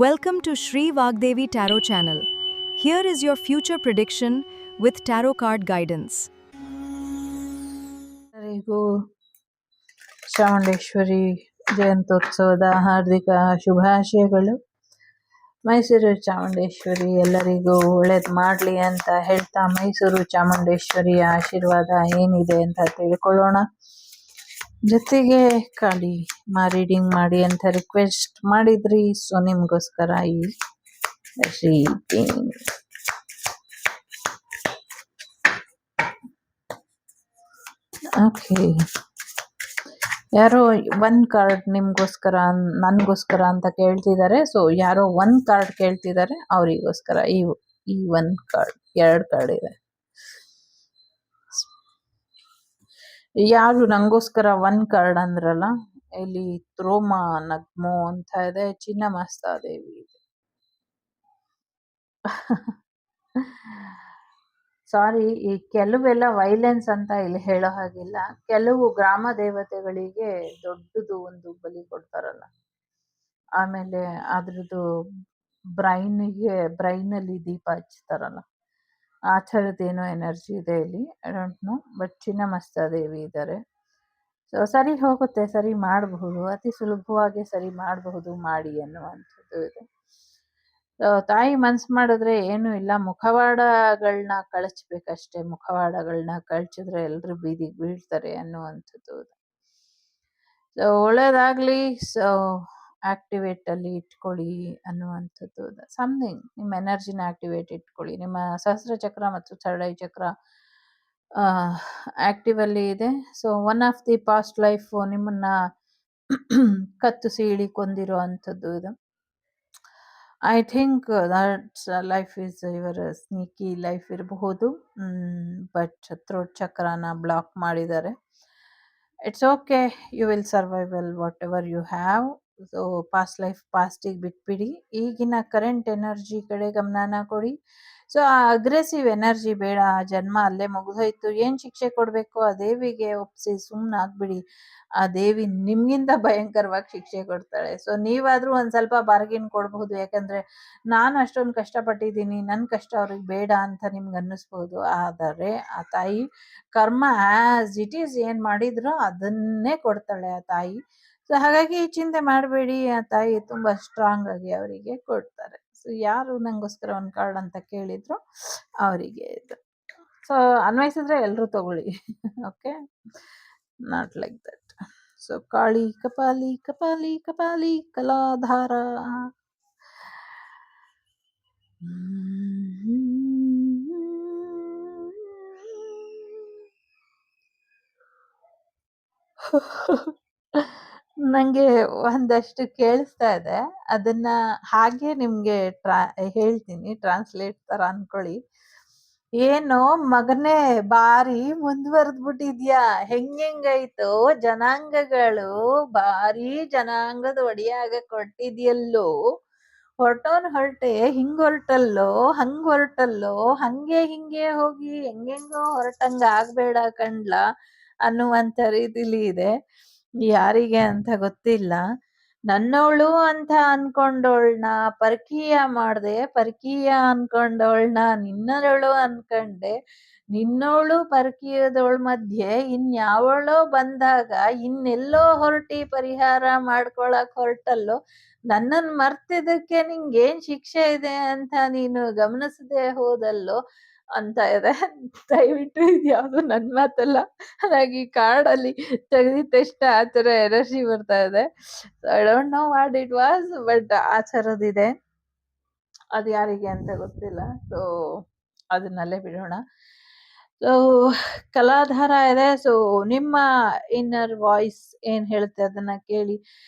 Welcome to Shri Vagdevi Tarot channel. Here is your future prediction with tarot card guidance. ಎಲ್ಲರಿಗೂ ಚಾಮುಂಡೇಶ್ವರಿ ಜಯಂತ್ಯೋತ್ಸವದ ಹಾರ್ದಿಕ ಶುಭಾಶಯಗಳು. ಮೈಸೂರು ಚಾಮುಂಡೇಶ್ವರಿ ಎಲ್ಲರಿಗೂ ಒಳ್ಳೇದು ಮಾಡಲಿ ಅಂತ ಹೇಳ್ತಾ ಮೈಸೂರು ಚಾಮುಂಡೇಶ್ವರಿಯ ಆಶೀರ್ವಾದ ಏನಿದೆ ಅಂತ ತಿಳ್ಕೊಳ್ಳೋಣ. ಜೊತೆಗೆ ಕಾಳಿ ರೀಡಿಂಗ್ ಮಾಡಿ ಅಂತ ರಿಕ್ವೆಸ್ಟ್ ಮಾಡಿದ್ರಿ, ಸೊ ನಿಮಗೋಸ್ಕರ ಈ ರೀಡಿಂಗ್. ಓಕೆ, ಯಾರೋ ಒನ್ ಕಾರ್ಡ್ ನಿಮ್ಗೋಸ್ಕರ ನನಗೋಸ್ಕರ ಅಂತ ಕೇಳ್ತಿದ್ದಾರೆ. ಸೊ ಯಾರೋ ಒನ್ ಕಾರ್ಡ್ ಕೇಳ್ತಿದ್ದಾರೆ, ಅವರಿಗೋಸ್ಕರ ಈ ಒನ್ ಕಾರ್ಡ್. ಎರಡು ಕಾರ್ಡ್ ಇದೆ. ಯಾರು ನಂಗೋಸ್ಕರ ಒನ್ ಕಾರ್ಡ್ ಅಂದ್ರಲ್ಲ, ಇಲ್ಲಿ ತ್ರೋಮ ನಗ್ಮೋ ಅಂತ ಇದೆ, ಚಿನ್ನಮಸ್ತಾದೇವಿ ಇದೆ. ಸಾರಿ, ಈ ಕೆಲವೆಲ್ಲ ವೈಲೆನ್ಸ್ ಅಂತ ಇಲ್ಲಿ ಹೇಳೋ ಹಾಗಿಲ್ಲ. ಕೆಲವು ಗ್ರಾಮ ದೇವತೆಗಳಿಗೆ ದೊಡ್ಡದು ಒಂದು ಬಲಿ ಕೊಡ್ತಾರಲ್ಲ, ಆಮೇಲೆ ಅದ್ರದ್ದು ಬ್ರೈನಲ್ಲಿ ದೀಪ ಹಚ್ತಾರಲ್ಲ, ಆ ಥರದ್ದೇನೋ ಎನರ್ಜಿ ಇದೆ ಇಲ್ಲಿ. ಐ ಡೋಂಟ್ ನೋ, ಬಟ್ ಚಿನ್ನಮಸ್ತಾದೇವಿ ಇದ್ದಾರೆ. ಸೊ ಸರಿ ಹೋಗುತ್ತೆ, ಸರಿ ಮಾಡಬಹುದು, ಅತಿ ಸುಲಭವಾಗಿ ಸರಿ ಮಾಡಬಹುದು, ಮಾಡಿ ಅನ್ನುವಂಥದ್ದು ಇದೆ. ತಾಯಿ ಮನ್ಸು ಮಾಡಿದ್ರೆ ಏನೂ ಇಲ್ಲ, ಮುಖವಾಡಗಳನ್ನ ಕಳಚ್ಬೇಕಷ್ಟೇ. ಮುಖವಾಡಗಳನ್ನ ಕಳ್ಚಿದ್ರೆ ಎಲ್ಲರೂ ಬೀದಿಗೆ ಬೀಳ್ತಾರೆ ಅನ್ನುವಂಥದ್ದು. ಸೊ ಒಳ್ಳೇದಾಗ್ಲಿ. ಸೊ ಆಕ್ಟಿವೇಟ್ ಅಲ್ಲಿ ಇಟ್ಕೊಳ್ಳಿ ಅನ್ನುವಂಥದ್ದು. ಸಮಥಿಂಗ್ ನಿಮ್ಮ ಎನರ್ಜಿನ ಆಕ್ಟಿವೇಟ್ ಇಟ್ಕೊಳ್ಳಿ. ನಿಮ್ಮ ಸಹಸ್ರ ಚಕ್ರ ಮತ್ತು ಥರ್ಡ್ ಐ ಚಕ್ರ ಆಕ್ಟಿವ್ ಅಲ್ಲಿ ಇದೆ. So one of the past life ನಿಮ್ಮನ್ನ ಕತ್ತು ಸೀಳಿ ಕೊಂದಿರೋ ಅಂಥದ್ದು ಇದು. I think that life is your sneaky life ಇರಬಹುದು, ಬಟ್ ಥ್ರೋಟ್ ಚಕ್ರನ ಬ್ಲಾಕ್ ಮಾಡಿದ್ದಾರೆ. It's okay, you will survival whatever you have. So past life ಪಾಸ್ಟಿಗೆ ಬಿಟ್ಬಿಡಿ, ಈಗಿನ ಕರೆಂಟ್ ಎನರ್ಜಿ ಕಡೆ ಗಮನನ ಕೊಡಿ. ಸೊ ಆ ಅಗ್ರೆಸಿವ್ ಎನರ್ಜಿ ಬೇಡ, ಆ ಜನ್ಮ ಅಲ್ಲೇ ಮುಗಿದೋಯ್ತು, ಏನು ಶಿಕ್ಷೆ ಕೊಡಬೇಕು ಆ ದೇವಿಗೆ ಒಪ್ಪಿಸಿ ಸುಮ್ಮನೆ ಆಗ್ಬಿಡಿ. ಆ ದೇವಿ ನಿಮ್ಗಿಂತ ಭಯಂಕರವಾಗಿ ಶಿಕ್ಷೆ ಕೊಡ್ತಾಳೆ. ಸೊ ನೀವಾದ್ರೂ ಒಂದ್ ಸ್ವಲ್ಪ ಬಾರ್ಗಿನ್ ಕೊಡಬಹುದು, ಯಾಕಂದ್ರೆ ನಾನು ಅಷ್ಟೊಂದು ಕಷ್ಟಪಟ್ಟಿದ್ದೀನಿ, ನನ್ನ ಕಷ್ಟ ಅವ್ರಿಗೆ ಬೇಡ ಅಂತ ನಿಮ್ಗೆ ಅನ್ನಿಸ್ಬೋದು. ಆದರೆ ಆ ತಾಯಿ ಕರ್ಮ ಆಸ್ ಇಟ್ ಈಸ್ ಏನ್ ಮಾಡಿದ್ರು ಅದನ್ನೇ ಕೊಡ್ತಾಳೆ ಆ ತಾಯಿ. ಸೊ ಹಾಗಾಗಿ ಚಿಂತೆ ಮಾಡಬೇಡಿ, ಆ ತಾಯಿ ತುಂಬಾ ಸ್ಟ್ರಾಂಗ್ ಆಗಿ ಅವರಿಗೆ ಕೊಡ್ತಾರೆ. ಸೊ ಯಾರು ನಂಗೋಸ್ಕರ ಒಂದು ಕಾರ್ಡ್ ಅಂತ ಕೇಳಿದ್ರು ಅವರಿಗೆ ಇದು. ಸೊ ಅನ್ವಯಿಸಿದ್ರೆ ಎಲ್ಲರೂ ತಗೊಳ್ಳಿ. Okay, not like that. So Kali Kapali Kapali Kapali ಕಲಾಧಾರ. ನಂಗೆ ಒಂದಷ್ಟು ಕೇಳಿಸ್ತಾ ಇದೆ, ಅದನ್ನ ಹಾಗೆ ನಿಮ್ಗೆ ಹೇಳ್ತೀನಿ, ಟ್ರಾನ್ಸ್ಲೇಟ್ ತರ ಅನ್ಕೊಳ್ಳಿ. ಏನೋ ಮಗನೇ ಬಾರಿ ಮುಂದುವರೆದ್ಬಿಟ್ಟಿದ್ಯಾ, ಹೆಂಗಾಯ್ತೋ ಜನಾಂಗಗಳು, ಭಾರಿ ಜನಾಂಗದ ಒಡೆಯಾಗ ಕೊಟ್ಟಿದ್ಯಲ್ಲೋ, ಹೊರಟೆ ಹಿಂಗ್ ಹೊರಟಲ್ಲೋ, ಹಂಗ್ ಹೊರಟಲ್ಲೋ, ಹಂಗೆ ಹಿಂಗೆ ಹೋಗಿ ಹೆಂಗೆಂಗೋ ಹೊರಟಂಗ ಆಗ್ಬೇಡ ಕಣ್ಲ ಅನ್ನುವಂಥ ರೀತಿಲಿ ಇದೆ. ಯಾರಿಗೆ ಅಂತ ಗೊತ್ತಿಲ್ಲ. ನನ್ನವಳು ಅಂತ ಅನ್ಕೊಂಡೋಳ್ನ ಪರಕೀಯ ಮಾಡ್ದೆ, ಪರಕೀಯ ಅನ್ಕೊಂಡೋಳ್ನ ನಿನ್ನವಳು ಅನ್ಕಂಡೆ, ನಿನ್ನೋಳು ಪರಕೀಯದವಳ ಮಧ್ಯೆ ಇನ್ಯಾವಳೋ ಬಂದಾಗ ಇನ್ನೆಲ್ಲೋ ಹೊರಟಿ ಪರಿಹಾರ ಮಾಡ್ಕೊಳಕ್ ಹೊರಟಲ್ಲೋ, ನನ್ನನ್ ಮರ್ತಿದ್ದಕ್ಕೆ ನಿಂಗೇನ್ ಶಿಕ್ಷೆ ಇದೆ ಅಂತ ನೀನು ಗಮನಿಸದೆ ಹೋದಲ್ಲೋ ಅಂತ ಇದೆ. ದಯವಿಟ್ಟು ಇದ್ಯಾವುದು ನನ್ ಮಾತಲ್ಲ, ಹಾಗಾಗಿ ಕಾರ್ಡಲ್ಲಿ ತೆಗೆದಿದ ತಕ್ಷಣ ಆ ಥರ ಎನರ್ಜಿ ಬರ್ತಾ ಇದೆ. I don't know what it was, but ಆ ಥರದಿದೆ. ಅದು ಯಾರಿಗೆ ಅಂತ ಗೊತ್ತಿಲ್ಲ. ಸೊ ಅದನ್ನಲ್ಲೇ ಬಿಡೋಣ. ಸೊ ಕಲಾಧಾರ ಇದೆ. ಸೊ ನಿಮ್ಮ ಇನ್ನರ್ ವಾಯ್ಸ್ ಏನ್ ಹೇಳುತ್ತೆ ಅದನ್ನ ಕೇಳಿ,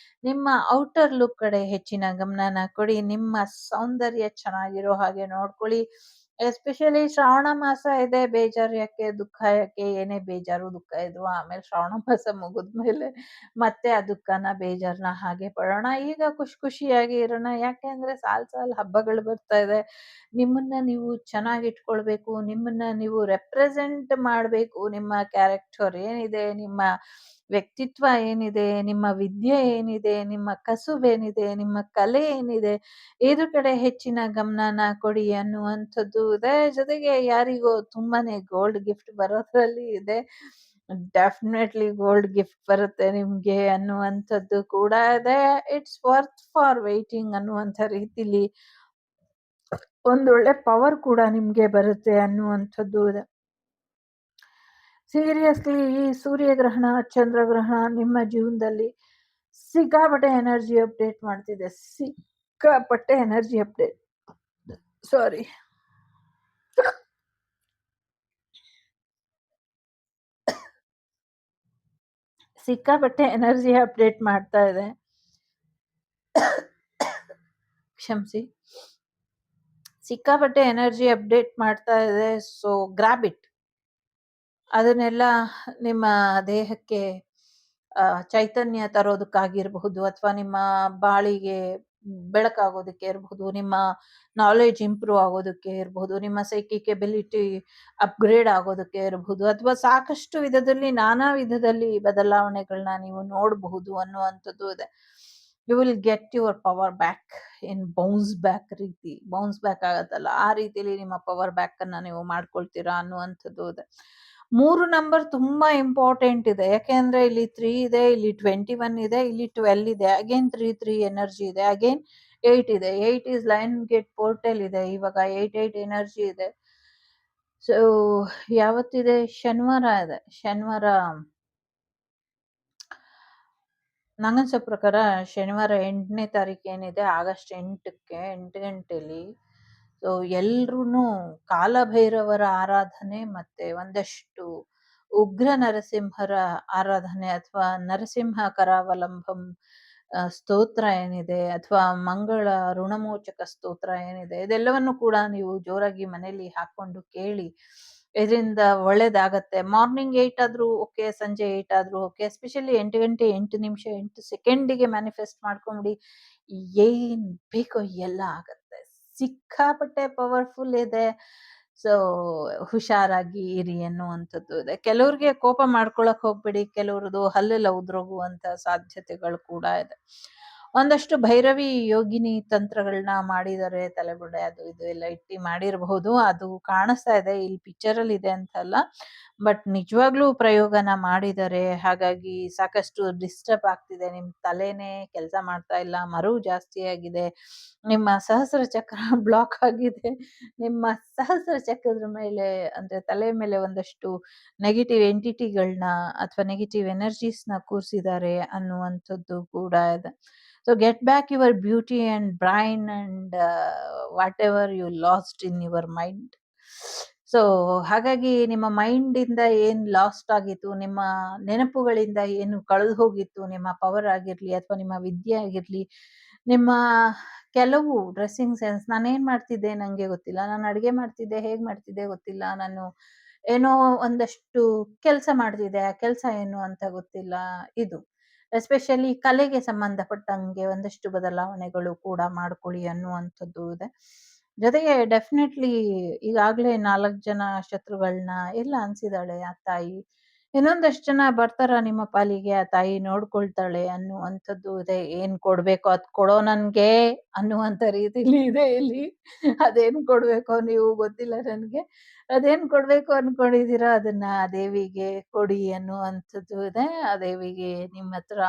ನಿಮ್ಮ ಔಟರ್ ಲುಕ್ ಕಡೆ ಹೆಚ್ಚಿನ ಗಮನನ ಕೊಡಿ. ನಿಮ್ಮ ಸೌಂದರ್ಯ ಚೆನ್ನಾಗಿರೋ ಹಾಗೆ ನೋಡ್ಕೊಳ್ಳಿ. ಎಸ್ಪೆಷಲಿ ಶ್ರಾವಣ ಮಾಸ ಇದೆ, ಬೇಜಾರು ಯಾಕೆ, ದುಃಖ ಯಾಕೆ, ಏನೇ ಬೇಜಾರು ದುಃಖ ಇದ್ರು ಆಮೇಲೆ ಶ್ರಾವಣ ಮಾಸ ಮುಗಿದ್ಮೇಲೆ ಮತ್ತೆ ಆ ದುಃಖನ ಬೇಜಾರನ್ನ ಹಾಗೆ ಪಡೋಣ. ಈಗ ಖುಷಿಯಾಗಿ ಇರೋಣ, ಯಾಕೆ ಅಂದ್ರೆ ಸಾಲ್ ಹಬ್ಬಗಳು ಬರ್ತಾ ಇದೆ. ನಿಮ್ಮನ್ನ ನೀವು ಚೆನ್ನಾಗಿ ಇಟ್ಕೊಳ್ಬೇಕು, ನಿಮ್ಮನ್ನ ನೀವು ರೆಪ್ರೆಸೆಂಟ್ ಮಾಡಬೇಕು. ನಿಮ್ಮ ಕ್ಯಾರೆಕ್ಟರ್ ಏನಿದೆ, ನಿಮ್ಮ ವ್ಯಕ್ತಿತ್ವ ಏನಿದೆ, ನಿಮ್ಮ ವಿದ್ಯೆ ಏನಿದೆ, ನಿಮ್ಮ ಕಸುಬೇನಿದೆ, ನಿಮ್ಮ ಕಲೆ ಏನಿದೆ, ಇದ್ರ ಕಡೆ ಹೆಚ್ಚಿನ ಗಮನನ ಕೊಡಿ ಅನ್ನುವಂಥದ್ದು ಇದೆ. ಜೊತೆಗೆ ಯಾರಿಗೋ ತುಂಬಾನೇ ಗೋಲ್ಡ್ ಗಿಫ್ಟ್ ಬರೋದ್ರಲ್ಲಿ ಇದೆ. ಡೆಫಿನೆಟ್ಲಿ ಗೋಲ್ಡ್ ಗಿಫ್ಟ್ ಬರುತ್ತೆ ನಿಮ್ಗೆ ಅನ್ನುವಂಥದ್ದು ಕೂಡ ಇದೆ. ಇಟ್ಸ್ ವರ್ತ್ ಫಾರ್ ವೇಟಿಂಗ್ ಅನ್ನುವಂಥ ರೀತಿಲಿ ಒಂದೊಳ್ಳೆ ಪವರ್ ಕೂಡ ನಿಮ್ಗೆ ಬರುತ್ತೆ ಅನ್ನುವಂಥದ್ದು ಇದೆ. ಸೀರಿಯಸ್ಲಿ ಈ ಸೂರ್ಯಗ್ರಹಣ, ಚಂದ್ರಗ್ರಹಣ ನಿಮ್ಮ ಜೀವನದಲ್ಲಿ ಸಿಕ್ಕಾಪಟ್ಟೆ ಎನರ್ಜಿ ಅಪ್ಡೇಟ್ ಮಾಡ್ತಿದೆ. ಸಿಕ್ಕಾಪಟ್ಟೆ ಎನರ್ಜಿ ಅಪ್ಡೇಟ್. ಸಾರಿ. ಸಿಕ್ಕಾಪಟ್ಟೆ ಎನರ್ಜಿ ಅಪ್ಡೇಟ್ ಮಾಡ್ತಾ ಇದೆ. ಕ್ಷಮಿಸಿ. ಸಿಕ್ಕಾಪಟ್ಟೆ ಎನರ್ಜಿ ಅಪ್ಡೇಟ್ ಮಾಡ್ತಾ ಇದೆ. So grab it. ಅದನ್ನೆಲ್ಲ ನಿಮ್ಮ ದೇಹಕ್ಕೆ ಚೈತನ್ಯ ತರೋದಕ್ಕಾಗಿರಬಹುದು, ಅಥವಾ ನಿಮ್ಮ ಬಾಳಿಗೆ ಬೆಳಕಾಗೋದಕ್ಕೆ ಇರಬಹುದು, ನಿಮ್ಮ ನಾಲೆಡ್ಜ್ ಇಂಪ್ರೂವ್ ಆಗೋದಕ್ಕೆ ಇರಬಹುದು, ನಿಮ್ಮ ಸೈಕಿಕ್ ಎಬಿಲಿಟಿ ಅಪ್ಗ್ರೇಡ್ ಆಗೋದಕ್ಕೆ ಇರಬಹುದು, ಅಥವಾ ಸಾಕಷ್ಟು ವಿಧದಲ್ಲಿ ನಾನಾ ವಿಧದಲ್ಲಿ ಬದಲಾವಣೆಗಳನ್ನ ನೀವು ನೋಡಬಹುದು ಅನ್ನುವಂಥದ್ದು ಇದೆ. You will get your power back in bounce back ರೀತಿ. ಬೌನ್ಸ್ ಬ್ಯಾಕ್ ಆಗತ್ತಲ್ಲ, ಆ ರೀತಿಯಲ್ಲಿ ನಿಮ್ಮ ಪವರ್ ಬ್ಯಾಕ್ ಅನ್ನ ನೀವು ಮಾಡ್ಕೊಳ್ತೀರಾ ಅನ್ನುವಂಥದ್ದು ಇದೆ. 3 ನಂಬರ್ ತುಂಬಾ ಇಂಪಾರ್ಟೆಂಟ್ ಇದೆ. ಯಾಕೆಂದ್ರೆ ಇಲ್ಲಿ 3 ಇದೆ, ಇಲ್ಲಿ 21 ಇದೆ, ಇಲ್ಲಿ 12 ಇದೆ. ಅಗೇನ್ 3 ಎನರ್ಜಿ ಇದೆ. ಅಗೇನ್ 8 ಇದೆ. 8 ಇಸ್ ಲೈನ್ ಗೇಟ್ ಪೋರ್ಟಲ್ ಇದೆ. ಇವಾಗ 8 ಎನರ್ಜಿ ಇದೆ. ಸೊ ಯಾವತ್ತಿದೆ? ಶನಿವಾರ ಇದೆ. ಶನಿವಾರ ನಂಗನ್ಸೋ ಪ್ರಕಾರ ಶನಿವಾರ 8ನೇ ತಾರೀಕು ಏನಿದೆ, ಆಗಸ್ಟ್ 8ಕ್ಕೆ 8 ಗಂಟೆಲಿ ಸೊ ಎಲ್ರೂ ಕಾಲಭೈರವರ ಆರಾಧನೆ ಮತ್ತೆ ಒಂದಷ್ಟು ಉಗ್ರ ನರಸಿಂಹರ ಆರಾಧನೆ, ಅಥವಾ ನರಸಿಂಹ ಕರಾವಲಂಬಂ ಸ್ತೋತ್ರ ಏನಿದೆ, ಅಥವಾ ಮಂಗಳ ಋಣಮೋಚಕ ಸ್ತೋತ್ರ ಏನಿದೆ, ಇದೆಲ್ಲವನ್ನು ಕೂಡ ನೀವು ಜೋರಾಗಿ ಮನೆಯಲ್ಲಿ ಹಾಕೊಂಡು ಕೇಳಿ. ಇದರಿಂದ ಒಳ್ಳೇದಾಗತ್ತೆ. ಮಾರ್ನಿಂಗ್ 8 ಆದ್ರೂ ಓಕೆ, ಸಂಜೆ 8 ಆದ್ರೂ ಓಕೆ. ಎಸ್ಪೆಷಲಿ 8 ಗಂಟೆ 8 ನಿಮಿಷ 8 ಸೆಕೆಂಡಿಗೆ ಮ್ಯಾನಿಫೆಸ್ಟ್ ಮಾಡ್ಕೊಂಬಿಡಿ. ಏನ್ ಬೇಕೋ ಎಲ್ಲ ಆಗತ್ತೆ. ಸಿಕ್ಕಾಪಟ್ಟೆ ಪವರ್ಫುಲ್ ಇದೆ. ಸೊ ಹುಷಾರಾಗಿ ಇರಿ ಅನ್ನುವಂಥದ್ದು ಇದೆ. ಕೆಲವ್ರಿಗೆ ಕೋಪ ಮಾಡ್ಕೊಳಕ್ ಹೋಗ್ಬೇಡಿ. ಕೆಲವ್ರದ್ದು ಹಲ್ಲೆಲ್ಲ ಉದ್ರೋಗುವಂತ ಸಾಧ್ಯತೆಗಳು ಕೂಡ ಇದೆ. ಒಂದಷ್ಟು ಭೈರವಿ ಯೋಗಿನಿ ತಂತ್ರಗಳನ್ನ ಮಾಡಿದ್ದಾರೆ. ತಲೆಬುಡೆ ಅದು ಇದು ಎಲ್ಲ ಇಟ್ಟಿ ಮಾಡಿರಬಹುದು. ಅದು ಕಾಣಿಸ್ತಾ ಇದೆ, ಇಲ್ಲಿ ಪಿಕ್ಚರ್ ಅಲ್ಲಿ ಇದೆ ಅಂತಲ್ಲ, ಬಟ್ ನಿಜವಾಗ್ಲೂ ಪ್ರಯೋಗನ ಮಾಡಿದ್ದಾರೆ. ಹಾಗಾಗಿ ಸಾಕಷ್ಟು ಡಿಸ್ಟರ್ಬ್ ಆಗ್ತಿದೆ. ನಿಮ್ ತಲೆನೇ ಕೆಲಸ ಮಾಡ್ತಾ ಇಲ್ಲ, ಮರವು ಜಾಸ್ತಿ ಆಗಿದೆ, ನಿಮ್ಮ ಸಹಸ್ರ ಚಕ್ರ ಬ್ಲಾಕ್ ಆಗಿದೆ, ನಿಮ್ಮ ಸಹಸ್ರ ಚಕ್ರದ ಮೇಲೆ ಅಂದ್ರೆ ತಲೆ ಮೇಲೆ ಒಂದಷ್ಟು ನೆಗೆಟಿವ್ ಎಂಟಿಟಿಗಳನ್ನ ಅಥವಾ ನೆಗೆಟಿವ್ ಎನರ್ಜೀಸ್ನ ಕೂರಿಸಿದ್ದಾರೆ ಅನ್ನುವಂಥದ್ದು ಕೂಡ ಇದೆ. So get back your beauty and brain and whatever you lost in your mind. So ಹಾಗಾಗಿ ನಿಮ್ಮ ಮೈಂಡ್ ಇಂದ ಏನ್ ಲಾಸ್ಟ್ ಆಗಿತ್ತು, ನಿಮ್ಮ ನೆನಪುಗಳಿಂದ ಏನು ಕಳೆದು ಹೋಗಿತ್ತು, ನಿಮ್ಮ ಪವರ್ ಆಗಿರ್ಲಿ ಅಥವಾ ನಿಮ್ಮ ವಿದ್ಯೆ ಆಗಿರ್ಲಿ, ನಿಮ್ಮ ಕೆಲವು ಡ್ರೆಸ್ಸಿಂಗ್ ಸೆನ್ಸ್, ನಾನೇನ್ ಮಾಡ್ತಿದ್ದೆ ನಂಗೆ ಗೊತ್ತಿಲ್ಲ, ನಾನು ಅಡುಗೆ ಮಾಡ್ತಿದ್ದೆ ಹೇಗ್ ಮಾಡ್ತಿದ್ದೆ ಗೊತ್ತಿಲ್ಲ, ನಾನು ಏನೋ ಒಂದಷ್ಟು ಕೆಲಸ ಮಾಡ್ತಿದ್ದೆ, ಆ ಕೆಲಸ ಏನು ಅಂತ ಗೊತ್ತಿಲ್ಲ. ಇದು ಎಸ್ಪೆಷಲಿ ಕಲೆಗೆ ಸಂಬಂಧಪಟ್ಟಂಗೆ ಒಂದಷ್ಟು ಬದಲಾವಣೆಗಳು ಕೂಡ ಮಾಡ್ಕೊಳ್ಳಿ ಅನ್ನುವಂಥದ್ದು ಇದೆ. ಜೊತೆಗೆ ಡೆಫಿನೆಟ್ಲಿ ಈಗಾಗ್ಲೇ 4 ಜನ ಶತ್ರುಗಳನ್ನ ಎಲ್ಲ ಅನ್ಸಿದಾಳೆ ಆ ತಾಯಿ. ಇನ್ನೊಂದಷ್ಟು ಜನ ಬರ್ತಾರ ನಿಮ್ಮ ಪಾಲಿಗೆ, ಆ ತಾಯಿ ನೋಡ್ಕೊಳ್ತಾಳೆ ಅನ್ನುವಂಥದ್ದು ಇದೆ. ಏನ್ ಕೊಡ್ಬೇಕೋ ಅದ್ ಕೊಡೋ ನನ್ಗೆ ಅನ್ನುವಂಥ ರೀತಿಲಿ ಇದೆ ಇಲ್ಲಿ. ಅದೇನ್ ಕೊಡ್ಬೇಕೋ ನೀವು ಗೊತ್ತಿಲ್ಲ ನನ್ಗೆ. ಅದೇನ್ ಕೊಡ್ಬೇಕು ಅನ್ಕೊಂಡಿದೀರಾ ಅದನ್ನ ಆ ದೇವಿಗೆ ಕೊಡಿ ಅನ್ನುವಂಥದ್ದು ಇದೆ. ಆ ದೇವಿಗೆ ನಿಮ್ಮ ಹತ್ರ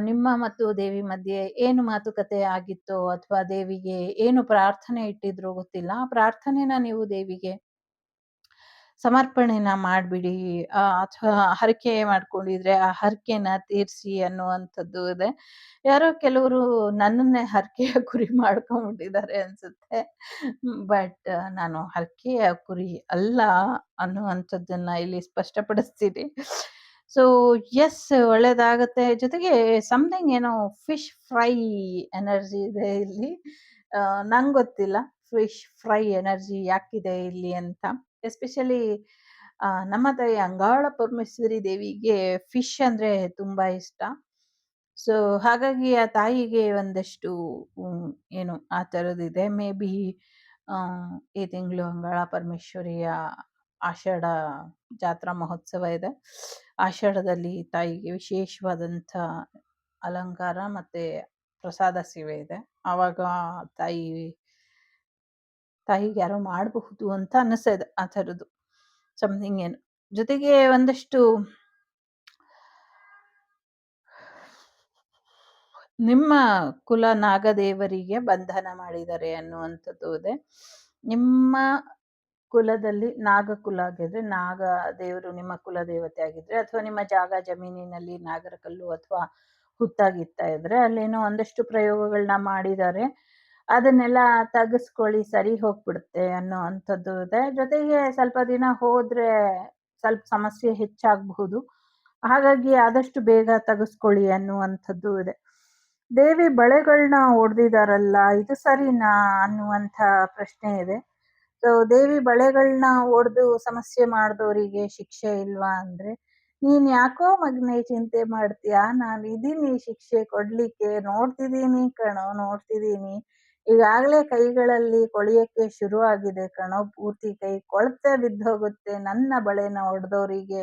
ನಿಮ್ಮ ಮತ್ತು ದೇವಿ ಮಧ್ಯೆ ಏನು ಮಾತುಕತೆ ಆಗಿತ್ತೋ, ಅಥವಾ ದೇವಿಗೆ ಏನು ಪ್ರಾರ್ಥನೆ ಇಟ್ಟಿದ್ರೋ ಗೊತ್ತಿಲ್ಲ. ಆ ಪ್ರಾರ್ಥನೆನ ನೀವು ದೇವಿಗೆ ಸಮರ್ಪಣೆನ ಮಾಡ್ಬಿಡಿ. ಅಥವಾ ಹರಕೆ ಮಾಡ್ಕೊಂಡಿದ್ರೆ ಆ ಹರಕೆನ ತೀರ್ಸಿ ಅನ್ನುವಂಥದ್ದು ಇದೆ. ಯಾರೋ ಕೆಲವರು ನನ್ನನ್ನೇ ಹರಕೆಯ ಕುರಿ ಮಾಡ್ಕೊಂಡ್ಬಿಟ್ಟಿದ್ದಾರೆ ಅನ್ಸುತ್ತೆ. ಬಟ್ ನಾನು ಹರಕೆಯ ಕುರಿ ಅಲ್ಲ ಅನ್ನುವಂಥದ್ದನ್ನ ಇಲ್ಲಿ ಸ್ಪಷ್ಟಪಡಿಸ್ತೀನಿ. ಸೊ ಎಸ್, ಒಳ್ಳೇದಾಗತ್ತೆ. ಜೊತೆಗೆ ಸಮಥಿಂಗ್ ಏನೋ ಫಿಶ್ ಫ್ರೈ ಎನರ್ಜಿ ಇದೆ ಇಲ್ಲಿ. ನಂಗೆ ಗೊತ್ತಿಲ್ಲ ಫಿಶ್ ಫ್ರೈ ಎನರ್ಜಿ ಯಾಕಿದೆ ಇಲ್ಲಿ ಅಂತ. ಎಸ್ಪೆಷಲಿ ನಮ್ಮ ತಾಯಿ ಅಂಗಾಳ ಪರಮೇಶ್ವರಿ ದೇವಿಗೆ ಫಿಶ್ ಅಂದ್ರೆ ತುಂಬಾ ಇಷ್ಟ. ಸೊ ಹಾಗಾಗಿ ಆ ತಾಯಿಗೆ ಒಂದಷ್ಟು ಏನು ಆ ಥರದಿದೆ. ಮೇ ಬಿ ಈ ತಿಂಗಳು ಅಂಗಾಳ ಪರಮೇಶ್ವರಿಯ ಆಷಾಢ ಜಾತ್ರಾ ಮಹೋತ್ಸವ ಇದೆ. ಆಷಾಢದಲ್ಲಿ ತಾಯಿಗೆ ವಿಶೇಷವಾದಂಥ ಅಲಂಕಾರ ಮತ್ತೆ ಪ್ರಸಾದ ಸೇವೆ ಇದೆ. ಆವಾಗ ತಾಯಿಗೆ ಯಾರೋ ಮಾಡಬಹುದು ಅಂತ ಅನ್ನಿಸ್ತಾ ಇದೆ ಆ ಥರದ್ದು ಸಮಥಿಂಗ್ ಏನು. ಜೊತೆಗೆ ಒಂದಷ್ಟು ನಿಮ್ಮ ಕುಲ ನಾಗದೇವರಿಗೆ ಬಂಧನ ಮಾಡಿದ್ದಾರೆ ಅನ್ನುವಂಥದ್ದು ಇದೆ. ನಿಮ್ಮ ಕುಲದಲ್ಲಿ ನಾಗಕುಲ ಆಗಿದ್ರೆ, ನಾಗ ದೇವರು ನಿಮ್ಮ ಕುಲ ದೇವತೆ ಆಗಿದ್ರೆ, ಅಥವಾ ನಿಮ್ಮ ಜಾಗ ಜಮೀನಿನಲ್ಲಿ ನಾಗರ ಕಲ್ಲು ಅಥವಾ ಹುತ್ತಾಗಿತ್ತಾ ಇದ್ರೆ ಅಲ್ಲೇನೋ ಒಂದಷ್ಟು ಪ್ರಯೋಗಗಳನ್ನ ಮಾಡಿದ್ದಾರೆ, ಅದನ್ನೆಲ್ಲ ತೆಗೆಸ್ಕೊಳ್ಳಿ ಸರಿ ಹೋಗ್ಬಿಡುತ್ತೆ ಅನ್ನೋ ಅಂಥದ್ದು ಇದೆ. ಜೊತೆಗೆ ಸ್ವಲ್ಪ ದಿನ ಹೋದ್ರೆ ಸ್ವಲ್ಪ ಸಮಸ್ಯೆ ಹೆಚ್ಚಾಗಬಹುದು, ಹಾಗಾಗಿ ಆದಷ್ಟು ಬೇಗ ತೆಗೆಸ್ಕೊಳ್ಳಿ ಅನ್ನುವಂಥದ್ದು ಇದೆ. ದೇವಿ ಬಳೆಗಳನ್ನ ಒಡೆದಿದಾರಲ್ಲ, ಇದು ಸರಿನಾ ಅನ್ನುವಂಥ ಪ್ರಶ್ನೆ ಇದೆ. ಸೊ ದೇವಿ ಬಳೆಗಳನ್ನ ಒಡೆದು ಸಮಸ್ಯೆ ಮಾಡಿದವರಿಗೆ ಶಿಕ್ಷೆ ಇಲ್ವಾ ಅಂದ್ರೆ, ನೀನ್ ಯಾಕೋ ಮಗನೇ ಚಿಂತೆ ಮಾಡ್ತೀಯಾ, ನಾನು ಇದೀನಿ ಶಿಕ್ಷೆ ಕೊಡ್ಲಿಕ್ಕೆ, ನೋಡ್ತಿದ್ದೀನಿ ಕಣೋ ನೋಡ್ತಿದ್ದೀನಿ, ಈಗಾಗಲೇ ಕೈಗಳಲ್ಲಿ ಕೊಳೆಯಕ್ಕೆ ಶುರು ಆಗಿದೆ ಕಣೋ, ಪೂರ್ತಿ ಕೈ ಕೊಳತೆ ಬಿದ್ದೋಗುತ್ತೆ ನನ್ನ ಬಳೆನ ಒಡೆದವರಿಗೆ,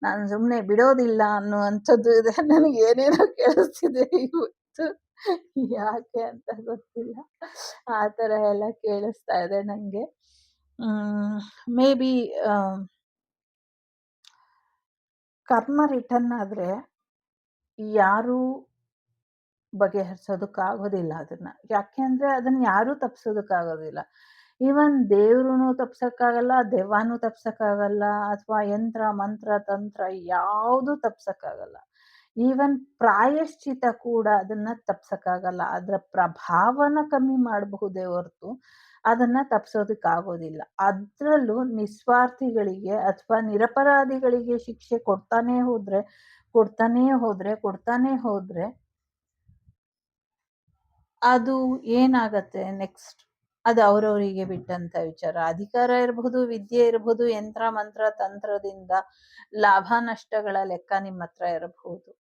ನಾನು ಸುಮ್ಮನೆ ಬಿಡೋದಿಲ್ಲ ಅನ್ನುವಂಥದ್ದು ಇದೆ. ನನಗೆ ಏನೇನೋ ಕೇಳಿಸ್ತಿದೆ ಇವತ್ತು, ಯಾಕೆ ಅಂತ ಗೊತ್ತಿಲ್ಲ, ಆ ಥರ ಎಲ್ಲ ಕೇಳಿಸ್ತಾ ಇದೆ ನನಗೆ. ಮೇ ಬಿ ಕರ್ಮ ರಿಟರ್ನ್ ಆದರೆ ಯಾರೂ ಬಗೆಹರಿಸೋದಕ್ಕಾಗೋದಿಲ್ಲ ಅದನ್ನ. ಯಾಕೆ ಅಂದರೆ ಅದನ್ನ ಯಾರೂ ತಪ್ಪಿಸೋದಕ್ಕಾಗೋದಿಲ್ಲ. ಈವನ್ ದೇವ್ರೂ ತಪ್ಸೋಕ್ಕಾಗಲ್ಲ, ದೆವ್ವನೂ ತಪ್ಸೋಕ್ಕಾಗಲ್ಲ, ಅಥವಾ ಯಂತ್ರ ಮಂತ್ರ ತಂತ್ರ ಯಾವುದೂ ತಪ್ಸೋಕ್ಕಾಗಲ್ಲ. ಈವನ್ ಪ್ರಾಯಶ್ಚಿತ ಕೂಡ ಅದನ್ನ ತಪ್ಸೋಕ್ಕಾಗಲ್ಲ. ಅದರ ಪ್ರಭಾವನ ಕಮ್ಮಿ ಮಾಡಬಹುದೇ ಹೊರತು ಅದನ್ನ ತಪ್ಸೋದಕ್ಕಾಗೋದಿಲ್ಲ. ಅದರಲ್ಲೂ ನಿಸ್ವಾರ್ಥಿಗಳಿಗೆ ಅಥವಾ ನಿರಪರಾಧಿಗಳಿಗೆ ಶಿಕ್ಷೆ ಕೊಡ್ತಾನೇ ಹೋದ್ರೆ ಅದು ಏನಾಗತ್ತೆ ನೆಕ್ಸ್ಟ್, ಅದು ಅವರವರಿಗೆ ಬಿಟ್ಟಂತ ವಿಚಾರ. ಅಧಿಕಾರ ಇರಬಹುದು, ವಿದ್ಯೆ ಇರಬಹುದು, ಯಂತ್ರ ಮಂತ್ರ ತಂತ್ರದಿಂದ ಲಾಭ ನಷ್ಟಗಳ ಲೆಕ್ಕ ನಿಮ್ಮ ಹತ್ರ ಇರಬಹುದು,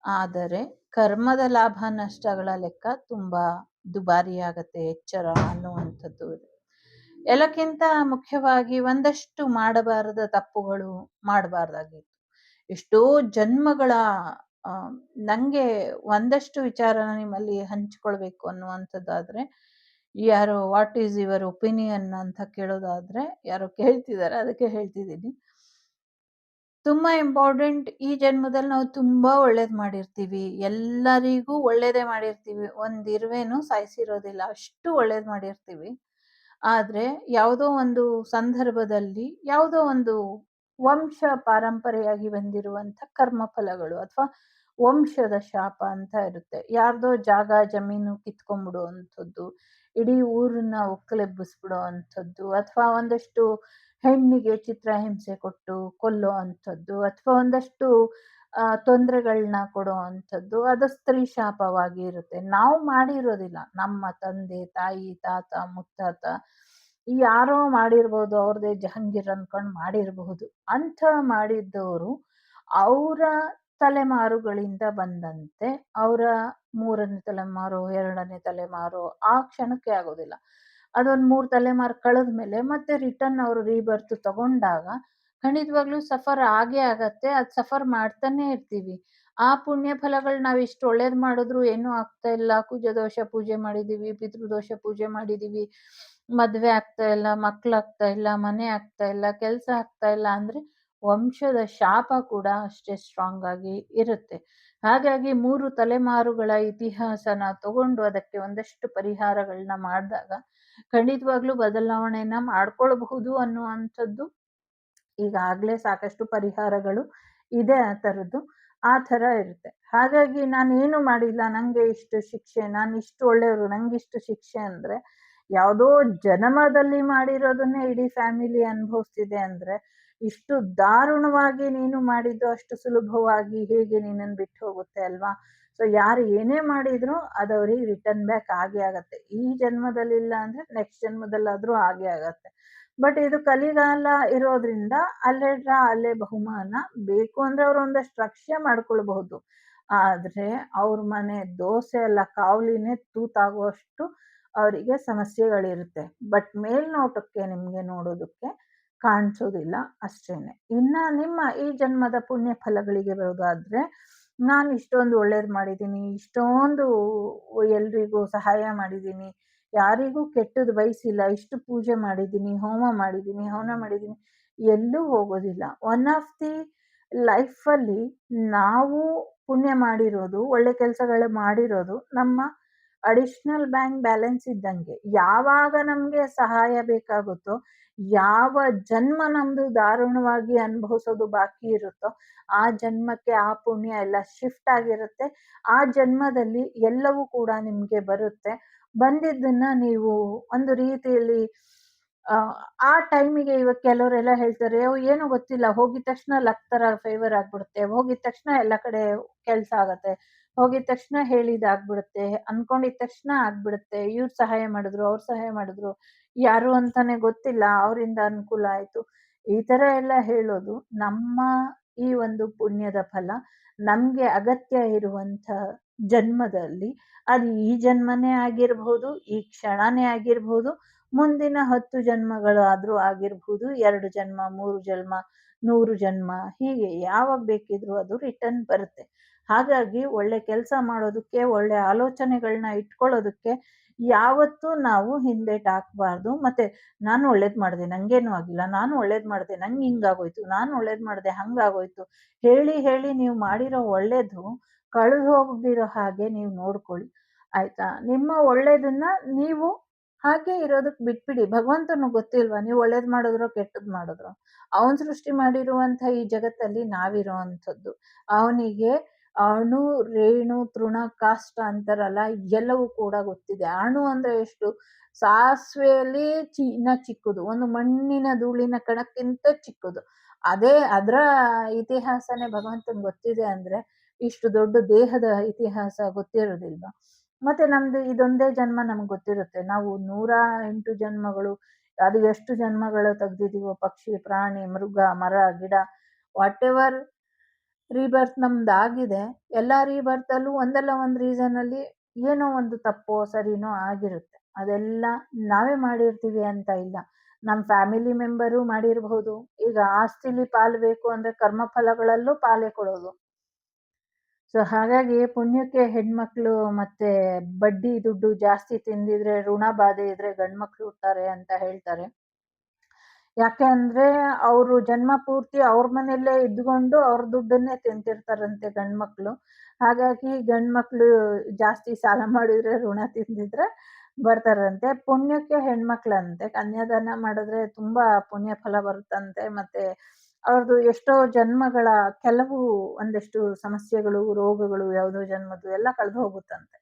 ಆದರೆ ಕರ್ಮದ ಲಾಭ ನಷ್ಟಗಳ ಲೆಕ್ಕ ತುಂಬಾ ದುಬಾರಿ ಆಗತ್ತೆ, ಎಚ್ಚರ ಅನ್ನುವಂಥದ್ದು ಇದೆ. ಎಲ್ಲಕ್ಕಿಂತ ಮುಖ್ಯವಾಗಿ ಒಂದಷ್ಟು ಮಾಡಬಾರದ ತಪ್ಪುಗಳು ಮಾಡಬಾರ್ದಾಗಿತ್ತು. ಎಷ್ಟೋ ಜನ್ಮಗಳ ನಂಗೆ ಒಂದಷ್ಟು ವಿಚಾರನ ನಿಮ್ಮಲ್ಲಿ ಹಂಚ್ಕೊಳ್ಬೇಕು ಅನ್ನುವಂಥದ್ದಾದ್ರೆ, ಯಾರೋ ವಾಟ್ ಈಸ್ ಯುವರ್ ಒಪಿನಿಯನ್ ಅಂತ ಕೇಳೋದಾದ್ರೆ ಯಾರೋ ಕೇಳ್ತಿದ್ದಾರೆ, ಅದಕ್ಕೆ ಹೇಳ್ತಿದ್ದೀನಿ. ತುಂಬಾ ಇಂಪಾರ್ಟೆಂಟ್. ಈ ಜನ್ಮದಲ್ಲಿ ನಾವು ತುಂಬಾ ಒಳ್ಳೇದ್ ಮಾಡಿರ್ತೀವಿ, ಎಲ್ಲರಿಗೂ ಒಳ್ಳೇದೇ ಮಾಡಿರ್ತೀವಿ, ಒಂದ್ ಇರುವೆನೂ ಸಾಯಿಸಿರೋದಿಲ್ಲ, ಅಷ್ಟು ಒಳ್ಳೇದ್ ಮಾಡಿರ್ತೀವಿ. ಆದ್ರೆ ಯಾವುದೋ ಒಂದು ಸಂದರ್ಭದಲ್ಲಿ ಯಾವುದೋ ಒಂದು ವಂಶ ಪಾರಂಪರೆಯಾಗಿ ಬಂದಿರುವಂಥ ಕರ್ಮಫಲಗಳು ಅಥವಾ ವಂಶದ ಶಾಪ ಅಂತ ಇರುತ್ತೆ. ಯಾರ್ದೋ ಜಾಗ ಜಮೀನು ಕಿತ್ಕೊಂಡ್ಬಿಡುವಂಥದ್ದು, ಇಡೀ ಊರನ್ನ ಒಕ್ಕಲೆಬ್ಬಿಸ್ಬಿಡೋ ಅಂಥದ್ದು, ಅಥವಾ ಒಂದಷ್ಟು ಹೆಣ್ಣಿಗೆ ಚಿತ್ರಹಿಂಸೆ ಕೊಟ್ಟು ಕೊಲ್ಲೋ ಅಂಥದ್ದು, ಅಥವಾ ಒಂದಷ್ಟು ತೊಂದರೆಗಳನ್ನ ಕೊಡೋ ಅಂಥದ್ದು, ಅದು ಸ್ತ್ರೀ ಶಾಪವಾಗಿ ಇರುತ್ತೆ. ನಾವು ಮಾಡಿರೋದಿಲ್ಲ, ನಮ್ಮ ತಂದೆ ತಾಯಿ ತಾತ ಮುತ್ತಾತ ಯಾರೋ ಮಾಡಿರ್ಬೋದು, ಅವ್ರದೇ ಜಹಂಗೀರ್ ಅನ್ಕೊಂಡು ಮಾಡಿರಬಹುದು. ಅಂಥ ಮಾಡಿದ್ದವರು ಅವರ ತಲೆಮಾರುಗಳಿಂದ ಬಂದಂತೆ, ಅವರ 3ನೇ ತಲೆಮಾರು 2ನೇ ತಲೆಮಾರು ಆ ಕ್ಷಣಕ್ಕೆ ಆಗೋದಿಲ್ಲ. ಅದೊಂದು 3 ತಲೆಮಾರು ಕಳೆದ್ಮೇಲೆ ಮತ್ತೆ ರಿಟರ್ನ್ ಅವರು ರೀಬರ್ತ್ ತಗೊಂಡಾಗ ಖಂಡಿತವಾಗ್ಲೂ ಸಫರ್ ಆಗೇ ಆಗತ್ತೆ. ಅದು ಸಫರ್ ಮಾಡ್ತಾನೆ ಇರ್ತೀವಿ. ಆ ಪುಣ್ಯ ಫಲಗಳು ನಾವು ಇಷ್ಟು ಒಳ್ಳೇದು ಮಾಡಿದ್ರು ಏನೂ ಆಗ್ತಾ ಇಲ್ಲ, ಕುಜದೋಷ ಪೂಜೆ ಮಾಡಿದೀವಿ, ಪಿತೃದೋಷ ಪೂಜೆ ಮಾಡಿದೀವಿ, ಮದ್ವೆ ಆಗ್ತಾ ಇಲ್ಲ, ಮಕ್ಳಾಗ್ತಾ ಇಲ್ಲ, ಮನೆ ಆಗ್ತಾ ಇಲ್ಲ, ಕೆಲಸ ಆಗ್ತಾ ಇಲ್ಲ ಅಂದ್ರೆ ವಂಶದ ಶಾಪ ಕೂಡ ಅಷ್ಟೇ ಸ್ಟ್ರಾಂಗ್ ಆಗಿ ಇರುತ್ತೆ. ಹಾಗಾಗಿ 3 ತಲೆಮಾರುಗಳ ಇತಿಹಾಸನ ತಗೊಂಡು ಅದಕ್ಕೆ ಒಂದಷ್ಟು ಪರಿಹಾರಗಳನ್ನ ಮಾಡಿದಾಗ ಖಂಡಿತವಾಗ್ಲೂ ಬದಲಾವಣೆನ ಮಾಡ್ಕೊಳ್ಬಹುದು ಅನ್ನುವಂಥದ್ದು ಈಗಾಗಲೇ ಸಾಕಷ್ಟು ಪರಿಹಾರಗಳು ಇದೆ ಆ ಥರದ್ದು. ಆ ಥರ ಇರುತ್ತೆ. ಹಾಗಾಗಿ ನಾನೇನು ಮಾಡಿಲ್ಲ, ನಂಗೆ ಇಷ್ಟು ಶಿಕ್ಷೆ, ನಾನು ಇಷ್ಟು ಒಳ್ಳೆಯವರು, ನಂಗಿಷ್ಟು ಶಿಕ್ಷೆ ಅಂದ್ರೆ ಯಾವುದೋ ಜನ್ಮದಲ್ಲಿ ಮಾಡಿರೋದನ್ನೇ ಇಡೀ ಫ್ಯಾಮಿಲಿ ಅನುಭವಿಸ್ತಿದೆ ಅಂದ್ರೆ, ಇಷ್ಟು ದಾರುಣವಾಗಿ ನೀನು ಮಾಡಿದ್ದು ಅಷ್ಟು ಸುಲಭವಾಗಿ ಹೇಗೆ ನಿನ್ನನ್ನು ಬಿಟ್ಟು ಹೋಗುತ್ತೆ ಅಲ್ವಾ? ಸೊ ಯಾರು ಏನೇ ಮಾಡಿದ್ರು ಅದು ಅವ್ರಿಗೆ ರಿಟರ್ನ್ ಬ್ಯಾಕ್ ಆಗೇ ಆಗತ್ತೆ. ಈ ಜನ್ಮದಲ್ಲಿಲ್ಲ ಅಂದ್ರೆ ನೆಕ್ಸ್ಟ್ ಜನ್ಮದಲ್ಲಾದ್ರೂ ಆಗೇ ಆಗತ್ತೆ. ಬಟ್ ಇದು ಕಲಿಗಾಲ ಇರೋದ್ರಿಂದ ಅಲ್ಲೇ ಬಹುಮಾನ ಬೇಕು ಅಂದ್ರೆ ಅವ್ರು ಒಂದಷ್ಟು ರಕ್ಷೆ ಮಾಡ್ಕೊಳ್ಬಹುದು. ಆದ್ರೆ ಅವ್ರ ಮನೆ ದೋಸೆ ಅಲ್ಲ ಕಾವಲಿನೇ ತೂತಾಗುವಷ್ಟು ಅವರಿಗೆ ಸಮಸ್ಯೆಗಳಿರುತ್ತೆ. ಬಟ್ ಮೇಲ್ನೋಟಕ್ಕೆ ನಿಮ್ಗೆ ನೋಡೋದಕ್ಕೆ ಕಾಣಿಸೋದಿಲ್ಲ ಅಷ್ಟೇನೆ. ಇನ್ನ ನಿಮ್ಮ ಈ ಜನ್ಮದ ಪುಣ್ಯ ಫಲಗಳಿಗೆ ಬರೋದಾದ್ರೆ, ನಾನು ಇಷ್ಟೊಂದು ಒಳ್ಳೇದು ಮಾಡಿದ್ದೀನಿ, ಇಷ್ಟೊಂದು ಎಲ್ರಿಗೂ ಸಹಾಯ ಮಾಡಿದ್ದೀನಿ, ಯಾರಿಗೂ ಕೆಟ್ಟದ್ದು ಬಯಸಿಲ್ಲ, ಇಷ್ಟು ಪೂಜೆ ಮಾಡಿದ್ದೀನಿ, ಹೋಮ ಮಾಡಿದ್ದೀನಿ, ಹವನ ಮಾಡಿದ್ದೀನಿ, ಎಲ್ಲೂ ಹೋಗೋದಿಲ್ಲ. ಒನ್ ಆಫ್ ದಿ ಲೈಫಲ್ಲಿ ನಾವು ಪುಣ್ಯ ಮಾಡಿರೋದು, ಒಳ್ಳೆ ಕೆಲಸಗಳು ಮಾಡಿರೋದು ನಮ್ಮ ಅಡಿಷನಲ್ ಬ್ಯಾಂಕ್ ಬ್ಯಾಲೆನ್ಸ್ ಇದ್ದಂಗೆ. ಯಾವಾಗ ನಮ್ಗೆ ಸಹಾಯ ಬೇಕಾಗುತ್ತೋ, ಯಾವ ಜನ್ಮ ನಮ್ದು ದಾರುಣವಾಗಿ ಅನುಭವಿಸೋದು ಬಾಕಿ ಇರುತ್ತೋ, ಆ ಜನ್ಮಕ್ಕೆ ಆ ಪುಣ್ಯ ಎಲ್ಲ ಶಿಫ್ಟ್ ಆಗಿರುತ್ತೆ. ಆ ಜನ್ಮದಲ್ಲಿ ಎಲ್ಲವೂ ಕೂಡ ನಿಮ್ಗೆ ಬರುತ್ತೆ. ಬಂದಿದ್ದನ್ನ ನೀವು ಒಂದು ರೀತಿಯಲ್ಲಿ ಆ ಟೈಮಿಗೆ ಇವಾಗ ಕೆಲವರೆಲ್ಲ ಹೇಳ್ತಾರೆ, ಏನೋ ಗೊತ್ತಿಲ್ಲ, ಹೋಗಿದ ತಕ್ಷಣ ಲಕ್ ತರ ಫೇವರ್ ಆಗ್ಬಿಡುತ್ತೆ, ಹೋಗಿದ ತಕ್ಷಣ ಎಲ್ಲ ಕಡೆ ಕೆಲ್ಸ ಆಗತ್ತೆ, ಹೋಗಿದ ತಕ್ಷಣ ಹೇಳಿದಾಗ್ಬಿಡುತ್ತೆ, ಅನ್ಕೊಂಡಿದ ತಕ್ಷಣ ಆಗ್ಬಿಡುತ್ತೆ, ಇವ್ರು ಸಹಾಯ ಮಾಡಿದ್ರು, ಅವ್ರು ಸಹಾಯ ಮಾಡಿದ್ರು, ಯಾರು ಅಂತಾನೆ ಗೊತ್ತಿಲ್ಲ, ಅವರಿಂದ ಅನುಕೂಲ ಆಯ್ತು. ಈ ತರ ಎಲ್ಲ ಹೇಳೋದು ನಮ್ಮ ಈ ಒಂದು ಪುಣ್ಯದ ಫಲ. ನಮ್ಗೆ ಅಗತ್ಯ ಇರುವಂತ ಜನ್ಮದಲ್ಲಿ, ಅದು ಈ ಜನ್ಮನೇ ಆಗಿರ್ಬಹುದು, ಈ ಕ್ಷಣನೇ ಆಗಿರ್ಬಹುದು, ಮುಂದಿನ 10 ಜನ್ಮಗಳಾದ್ರೂ ಆಗಿರ್ಬಹುದು, 2 ಜನ್ಮ, 3 ಜನ್ಮ, 100 ಜನ್ಮ, ಹೀಗೆ ಯಾವಾಗ ಬೇಕಿದ್ರು ಅದು ರಿಟರ್ನ್ ಬರುತ್ತೆ. ಹಾಗಾಗಿ ಒಳ್ಳೆ ಕೆಲಸ ಮಾಡೋದಕ್ಕೆ, ಒಳ್ಳೆ ಆಲೋಚನೆಗಳನ್ನ ಇಟ್ಕೊಳ್ಳೋದಕ್ಕೆ ಯಾವತ್ತೂ ನಾವು ಹಿಂದೇಟ್ ಹಾಕ್ಬಾರ್ದು. ಮತ್ತೆ ನಾನು ಒಳ್ಳೇದ್ ಮಾಡಿದೆ, ನಂಗೇನು ಆಗಿಲ್ಲ, ನಾನು ಒಳ್ಳೇದ್ ಮಾಡಿದೆ, ನಂಗೆ ಹಿಂಗಾಗೋಯ್ತು, ನಾನು ಒಳ್ಳೇದ್ ಮಾಡಿದೆ, ಹಂಗಾಗೋಯ್ತು, ಹೇಳಿ ಹೇಳಿ ನೀವು ಮಾಡಿರೋ ಒಳ್ಳೇದು ಕಳೆದು ಹೋಗದಿರೋ ಹಾಗೆ ನೀವು ನೋಡ್ಕೊಳ್ಳಿ, ಆಯ್ತಾ? ನಿಮ್ಮ ಒಳ್ಳೇದನ್ನ ನೀವು ಹಾಗೆ ಇರೋದಕ್ ಬಿಟ್ಬಿಡಿ. ಭಗವಂತನಿಗೆ ಗೊತ್ತಿಲ್ವಾ ನೀವು ಒಳ್ಳೇದ್ ಮಾಡಿದ್ರೋ ಕೆಟ್ಟದ್ ಮಾಡಿದ್ರೋ? ಅವನ್ ಸೃಷ್ಟಿ ಮಾಡಿರುವಂತ ಈ ಜಗತ್ತಲ್ಲಿ ನಾವಿರೋ ಅಂಥದ್ದು. ಅವನಿಗೆ ಅಣು, ರೇಣು, ತೃಣ, ಕಾಷ್ಟ ಅಂತಾರಲ್ಲ, ಎಲ್ಲವೂ ಕೂಡ ಗೊತ್ತಿದೆ. ಅಣು ಅಂದ್ರೆ ಎಷ್ಟು? ಸಾಸಿವೆಯಲ್ಲಿ ಇನ್ನ ಚಿಕ್ಕದು, ಒಂದು ಮಣ್ಣಿನ ಧೂಳಿನ ಕಣಕ್ಕಿಂತ ಚಿಕ್ಕದು. ಅದರ ಇತಿಹಾಸನೇ ಭಗವಂತನ್ ಗೊತ್ತಿದೆ ಅಂದ್ರೆ, ಇಷ್ಟು ದೊಡ್ಡ ದೇಹದ ಇತಿಹಾಸ ಗೊತ್ತಿರೋದಿಲ್ವಾ? ಮತ್ತೆ ನಮ್ದು ಇದೊಂದೇ ಜನ್ಮ ನಮ್ಗೆ ಗೊತ್ತಿರುತ್ತೆ. ನಾವು 108 ಜನ್ಮಗಳು, ಅದು ಎಷ್ಟು ಜನ್ಮಗಳು ತೆಗ್ದಿದೀವೋ, ಪಕ್ಷಿ, ಪ್ರಾಣಿ, ಮೃಗ, ಮರ, ಗಿಡ, ವಾಟ್ ಎವರ್ ರೀಬರ್ತ್ ನಮ್ದಾಗಿದೆ, ಎಲ್ಲಾ ರೀಬರ್ತ್ ಅಲ್ಲೂ ಒಂದಲ್ಲ ಒಂದ್ ರೀಸನ್ ಅಲ್ಲಿ ಏನೋ ಒಂದು ತಪ್ಪೋ ಸರಿನೋ ಆಗಿರುತ್ತೆ. ಅದೆಲ್ಲ ನಾವೇ ಮಾಡಿರ್ತೀವಿ ಅಂತ ಇಲ್ಲ, ನಮ್ ಫ್ಯಾಮಿಲಿ ಮೆಂಬರು ಮಾಡಿರ್ಬಹುದು. ಈಗ ಆಸ್ತಿಲಿ ಪಾಲ್ ಬೇಕು ಅಂದ್ರೆ ಕರ್ಮಫಲಗಳಲ್ಲೂ ಪಾಲೇ ಕೊಡೋದು. ಸೊ ಹಾಗಾಗಿ ಪುಣ್ಯಕ್ಕೆ ಹೆಣ್ಮಕ್ಳು ಮತ್ತೆ ಬಡ್ಡಿ ದುಡ್ಡು ಜಾಸ್ತಿ ತಿಂದಿದ್ರೆ, ಋಣ ಬಾಧೆ ಇದ್ರೆ ಗಂಡ್ಮಕ್ಳು ಹುಟ್ತಾರೆ ಅಂತ ಹೇಳ್ತಾರೆ. ಯಾಕೆ ಅಂದ್ರೆ ಅವರು ಜನ್ಮ ಪೂರ್ತಿ ಅವ್ರ ಮನೆಯಲ್ಲೇ ಇದ್ಕೊಂಡು ಅವ್ರ ದುಡ್ಡನ್ನೇ ತಿಂತಿರ್ತಾರಂತೆ ಗಂಡ್ಮಕ್ಳು. ಹಾಗಾಗಿ ಗಂಡ್ಮಕ್ಳು ಜಾಸ್ತಿ ಸಾಲ ಮಾಡಿದ್ರೆ, ಋಣ ತಿಂದಿದ್ರೆ ಬರ್ತಾರಂತೆ. ಪುಣ್ಯಕ್ಕೆ ಹೆಣ್ಮಕ್ಳಂತೆ ಕನ್ಯಾದಾನ ಮಾಡಿದ್ರೆ ತುಂಬಾ ಪುಣ್ಯ ಫಲ ಬರುತ್ತಂತೆ. ಮತ್ತೆ ಅವ್ರದ್ದು ಎಷ್ಟೋ ಜನ್ಮಗಳ ಕೆಲವು ಒಂದಷ್ಟು ಸಮಸ್ಯೆಗಳು, ರೋಗಗಳು, ಯಾವುದೋ ಜನ್ಮದ್ದು ಎಲ್ಲ ಕಳೆದು ಹೋಗುತ್ತಂತೆ.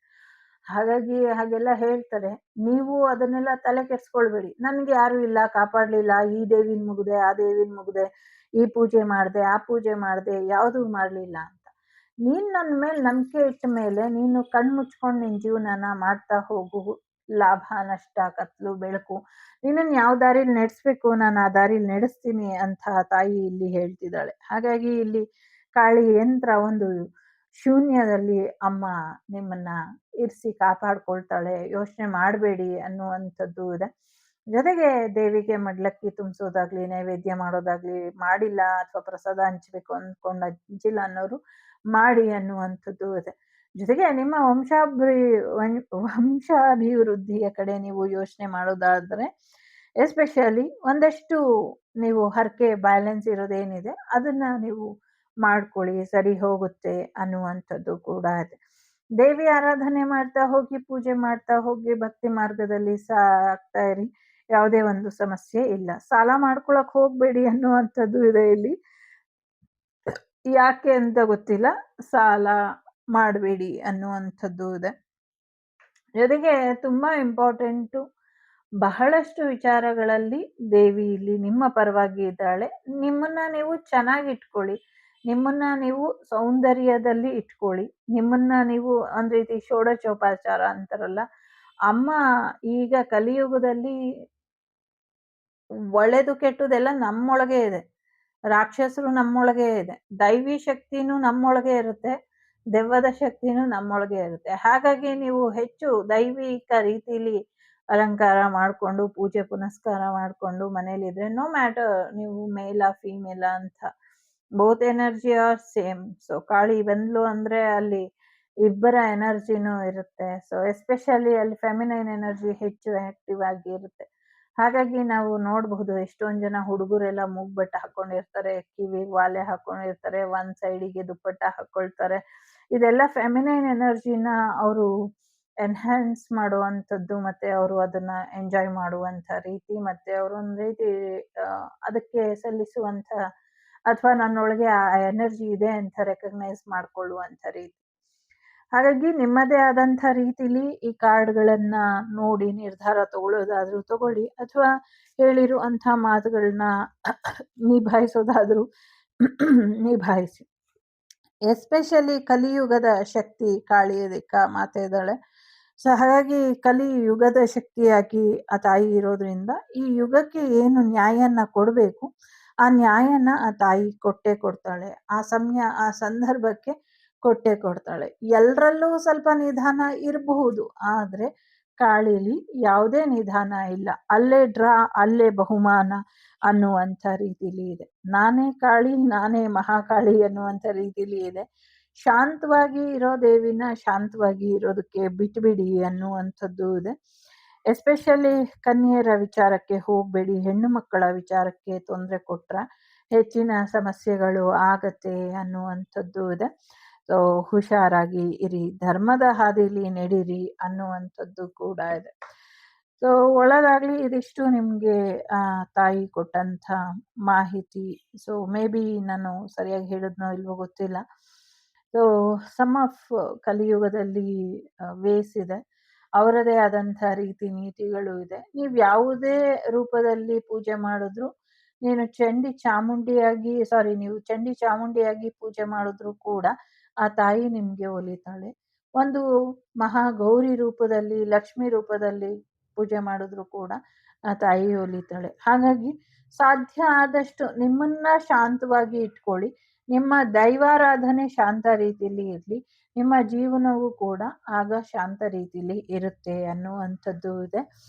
ಹಾಗಾಗಿ ಹಾಗೆಲ್ಲ ಹೇಳ್ತಾರೆ. ನೀವು ಅದನ್ನೆಲ್ಲ ತಲೆ ಕೆಡ್ಸ್ಕೊಳ್ಬೇಡಿ. ನನ್ಗೆ ಯಾರು ಇಲ್ಲ, ಕಾಪಾಡ್ಲಿಲ್ಲ, ಈ ದೇವಿನ್ ಮುಗ್ದೆ, ಆ ದೇವಿನ್ ಮುಗ್ದೆ, ಈ ಪೂಜೆ ಮಾಡ್ದೆ, ಆ ಪೂಜೆ ಮಾಡ್ದೆ, ಯಾವ್ದೂ ಮಾಡ್ಲಿಲ್ಲ ಅಂತ. ನೀನ್ ನನ್ ಮೇಲೆ ನಂಬಿಕೆ ಇಟ್ಟ ಮೇಲೆ ನೀನು ಕಣ್ ಮುಚ್ಕೊಂಡು ನಿನ್ ಜೀವನನ ಮಾಡ್ತಾ ಹೋಗು. ಲಾಭ, ನಷ್ಟ, ಕತ್ಲು, ಬೆಳಕು, ನಿನ್ನನ್ ಯಾವ ದಾರಿಲಿ ನಡೆಸ್ಬೇಕು ನಾನು ಆ ದಾರಿಲಿ ನಡೆಸ್ತೀನಿ ಅಂತ ತಾಯಿ ಇಲ್ಲಿ ಹೇಳ್ತಿದ್ದಾಳೆ. ಹಾಗಾಗಿ ಇಲ್ಲಿ ಕಾಳಿ ಯಂತ್ರ ಒಂದು ಶೂನ್ಯದಲ್ಲಿ ಅಮ್ಮ ನಿಮ್ಮನ್ನ ಇರಿಸಿ ಕಾಪಾಡ್ಕೊಳ್ತಾಳೆ, ಯೋಚನೆ ಮಾಡಬೇಡಿ ಅನ್ನುವಂಥದ್ದು ಇದೆ. ಜೊತೆಗೆ ದೇವಿಗೆ ಮಡ್ಲಕ್ಕಿ ತುಂಬಿಸೋದಾಗ್ಲಿ, ನೈವೇದ್ಯ ಮಾಡೋದಾಗ್ಲಿ, ಮಾಡಿಲ್ಲ ಅಥವಾ ಪ್ರಸಾದ ಹಂಚ್ಬೇಕು ಹಂಚಿಲ್ಲ ಅನ್ನೋರು ಮಾಡಿ ಅನ್ನುವಂಥದ್ದು ಇದೆ. ಜೊತೆಗೆ ನಿಮ್ಮ ವಂಶಾಭಿವೃದ್ಧಿಯ ಕಡೆ ನೀವು ಯೋಚನೆ ಮಾಡೋದಾದ್ರೆ, ಎಸ್ಪೆಷಲಿ ಒಂದಷ್ಟು ನೀವು ಹರಕೆ ಬ್ಯಾಲೆನ್ಸ್ ಇರೋದೇನಿದೆ ಅದನ್ನ ನೀವು ಮಾಡ್ಕೊಳ್ಳಿ, ಸರಿ ಹೋಗುತ್ತೆ ಅನ್ನುವಂಥದ್ದು ಕೂಡ ಇದೆ. ದೇವಿ ಆರಾಧನೆ ಮಾಡ್ತಾ ಹೋಗಿ, ಪೂಜೆ ಮಾಡ್ತಾ ಹೋಗಿ, ಭಕ್ತಿ ಮಾರ್ಗದಲ್ಲಿ ಸಾಗ್ತಾ ಇರಿ, ಯಾವುದೇ ಒಂದು ಸಮಸ್ಯೆ ಇಲ್ಲ. ಸಾಲ ಮಾಡ್ಕೊಳಕ್ ಹೋಗ್ಬೇಡಿ ಅನ್ನುವಂಥದ್ದು ಇದೆ ಇಲ್ಲಿ. ಯಾಕೆ ಅಂತ ಗೊತ್ತಿಲ್ಲ, ಸಾಲ ಮಾಡಬೇಡಿ ಅನ್ನುವಂಥದ್ದು ಇದೆ. ಜೊತೆಗೆ ತುಂಬಾ ಇಂಪಾರ್ಟೆಂಟು, ಬಹಳಷ್ಟು ವಿಚಾರಗಳಲ್ಲಿ ದೇವಿ ಇಲ್ಲಿ ನಿಮ್ಮ ಪರವಾಗಿ ಇದ್ದಾಳೆ. ನಿಮ್ಮನ್ನ ನೀವು ಚೆನ್ನಾಗಿಟ್ಕೊಳ್ಳಿ, ನಿಮ್ಮನ್ನ ನೀವು ಸೌಂದರ್ಯದಲ್ಲಿ ಇಟ್ಕೊಳ್ಳಿ, ನಿಮ್ಮನ್ನ ನೀವು ಒಂದ್ ರೀತಿ ಷೋಡಶೋಪಚಾರ ಅಂತಾರಲ್ಲ, ಅಮ್ಮ ಈಗ ಕಲಿಯುಗದಲ್ಲಿ ಒಳ್ಳೇದು ಕೆಟ್ಟದೆಲ್ಲ ನಮ್ಮೊಳಗೆ ಇದೆ. ರಾಕ್ಷಸರು ನಮ್ಮೊಳಗೆ ಇದೆ, ದೈವಿ ಶಕ್ತಿನೂ ನಮ್ಮೊಳಗೆ ಇರುತ್ತೆ, ದೆವ್ವದ ಶಕ್ತಿನೂ ನಮ್ಮೊಳಗೆ ಇರುತ್ತೆ. ಹಾಗಾಗಿ ನೀವು ಹೆಚ್ಚು ದೈವಿಕ ರೀತಿಲಿ ಅಲಂಕಾರ ಮಾಡ್ಕೊಂಡು, ಪೂಜೆ ಪುನಸ್ಕಾರ ಮಾಡ್ಕೊಂಡು ಮನೇಲಿದ್ರೆ, ನೋ ಮ್ಯಾಟರ್ ನೀವು ಮೇಲಾ ಫೀಮೇಲಾ ಅಂತ, both energy are same. So Kali ಬಂದ್ಲು ಅಂದ್ರೆ ಅಲ್ಲಿ ಇಬ್ಬರ ಎನರ್ಜಿನೂ ಇರುತ್ತೆ. ಸೊ ಎಸ್ಪೆಷಲಿ ಅಲ್ಲಿ ಫೆಮಿನೈನ್ ಎನರ್ಜಿ ಹೆಚ್ಚು ಆಕ್ಟಿವ್ ಆಗಿ ಇರುತ್ತೆ. ಹಾಗಾಗಿ ನಾವು ನೋಡಬಹುದು ಎಷ್ಟೊಂದ್ ಜನ ಹುಡುಗರೆಲ್ಲ ಮೂಗ್ಬಟ್ಟ ಹಾಕೊಂಡಿರ್ತಾರೆ, ಕಿವಿಗ್ ವಾಲೆ ಹಾಕೊಂಡಿರ್ತಾರೆ, ಒಂದ್ ಸೈಡಿಗೆ ದುಪ್ಪಟ್ಟ ಹಾಕೊಳ್ತಾರೆ. ಇದೆಲ್ಲ ಫೆಮಿನೈನ್ ಎನರ್ಜಿನ ಅವರು ಎನ್ಹಾನ್ಸ್ ಮಾಡುವಂಥದ್ದು, ಮತ್ತೆ ಅವರು ಅದನ್ನ ಎಂಜಾಯ್ ಮಾಡುವಂತ ರೀತಿ, ಮತ್ತೆ ಅವರು ಒಂದ್ ರೀತಿ ಅದಕ್ಕೆ ಸಲ್ಲಿಸುವಂತ, ಅಥವಾ ನನ್ನೊಳಗೆ ಆ ಎನರ್ಜಿ ಇದೆ ಅಂತ ರೆಕಗ್ನೈಸ್ ಮಾಡ್ಕೊಳ್ಳುವಂತ ರೀತಿ. ಹಾಗಾಗಿ ನಿಮ್ಮದೇ ಆದಂಥ ರೀತಿಲಿ ಈ ಕಾರ್ಡ್ಗಳನ್ನ ನೋಡಿ ನಿರ್ಧಾರ ತಗೊಳ್ಳೋದಾದ್ರೂ ತಗೊಳ್ಳಿ, ಅಥವಾ ಹೇಳಿರುವಂಥ ಮಾತುಗಳನ್ನ ನಿಭಾಯಿಸೋದಾದ್ರೂ ನಿಭಾಯಿಸಿ. ಎಸ್ಪೆಷಲಿ ಕಲಿಯುಗದ ಶಕ್ತಿ ಕಾಳಿಯದಿಕ್ಕ ಮಾತೆ ಇದ್ದಾಳೆ. ಸೊ ಹಾಗಾಗಿ ಕಲಿಯುಗದ ಶಕ್ತಿಯಾಗಿ ಆ ತಾಯಿ ಇರೋದ್ರಿಂದ ಈ ಯುಗಕ್ಕೆ ಏನು ನ್ಯಾಯನ ಕೊಡಬೇಕು ಆ ನ್ಯಾಯನ ಆ ತಾಯಿ ಕೊಟ್ಟೆ ಕೊಡ್ತಾಳೆ. ಆ ಸಮಯ ಆ ಸಂದರ್ಭಕ್ಕೆ ಕೊಟ್ಟೆ ಕೊಡ್ತಾಳೆ. ಎಲ್ರಲ್ಲೂ ಸ್ವಲ್ಪ ನಿಧಾನ ಇರಬಹುದು, ಆದ್ರೆ ಕಾಳಿಲಿ ಯಾವುದೇ ನಿಧಾನ ಇಲ್ಲ. ಅಲ್ಲೇ ಡ್ರಾ ಅಲ್ಲೇ ಬಹುಮಾನ ಅನ್ನುವಂಥ ರೀತಿಲಿ ಇದೆ. ನಾನೇ ಕಾಳಿ ನಾನೇ ಮಹಾಕಾಳಿ ಅನ್ನುವಂಥ ರೀತಿಲಿ ಇದೆ. ಶಾಂತವಾಗಿ ಇರೋ ದೇವಿನ ಶಾಂತವಾಗಿ ಇರೋದಕ್ಕೆ ಬಿಟ್ಬಿಡಿ ಅನ್ನುವಂಥದ್ದು ಇದೆ. ಎಸ್ಪೆಷಲಿ ಕನ್ಯೆಯರ ವಿಚಾರಕ್ಕೆ ಹೋಗ್ಬೇಡಿ, ಹೆಣ್ಣು ಮಕ್ಕಳ ವಿಚಾರಕ್ಕೆ ತೊಂದರೆ ಕೊಟ್ರ ಹೆಚ್ಚಿನ ಸಮಸ್ಯೆಗಳು ಆಗತ್ತೆ ಅನ್ನುವಂಥದ್ದು ಇದೆ. ಸೊ ಹುಷಾರಾಗಿ ಇರಿ, ಧರ್ಮದ ಹಾದಿಲಿ ನಡೀರಿ ಅನ್ನುವಂಥದ್ದು ಕೂಡ ಇದೆ. ಸೊ ಒಳ್ಳೆದಾಗ್ಲಿ. ಇದಿಷ್ಟು ನಿಮ್ಗೆ ತಾಯಿ ಕೊಟ್ಟಂತ ಮಾಹಿತಿ. ಸೊ ಮೇ ಬಿ ನಾನು ಸರಿಯಾಗಿ ಹೇಳಿದ್ನೋ ಇಲ್ವೋ ಗೊತ್ತಿಲ್ಲ. ಸೊ ಸಮ್ ಆಫ್ ಕಲಿಯುಗದಲ್ಲಿ ವೇಸ್ ಇದೆ, ಅವರದೇ ಆದಂಥ ರೀತಿ ನೀತಿಗಳು ಇದೆ. ನೀವು ಯಾವುದೇ ರೂಪದಲ್ಲಿ ಪೂಜೆ ಮಾಡಿದ್ರು, ನೀವು ಚಂಡಿ ಚಾಮುಂಡಿಯಾಗಿ ಪೂಜೆ ಮಾಡಿದ್ರು ಕೂಡ ಆ ತಾಯಿ ನಿಮ್ಗೆ ಒಲಿತಾಳೆ. ಒಂದು ಮಹಾ ಗೌರಿ ರೂಪದಲ್ಲಿ, ಲಕ್ಷ್ಮಿ ರೂಪದಲ್ಲಿ ಪೂಜೆ ಮಾಡಿದ್ರು ಕೂಡ ಆ ತಾಯಿ ಒಲಿತಾಳೆ. ಹಾಗಾಗಿ ಸಾಧ್ಯ ಆದಷ್ಟು ನಿಮ್ಮನ್ನ ಶಾಂತವಾಗಿ ಇಟ್ಕೊಳ್ಳಿ. ನಿಮ್ಮ ದೈವಾರಾಧನೆ ಶಾಂತ ರೀತಿಯಲ್ಲಿ ಇರಲಿ, ನಿಮ್ಮ ಜೀವನವೂ ಕೂಡ ಆಗ ಶಾಂತ ರೀತಿಲಿ ಇರುತ್ತೆ ಅನ್ನುವಂಥದ್ದು ಇದೆ.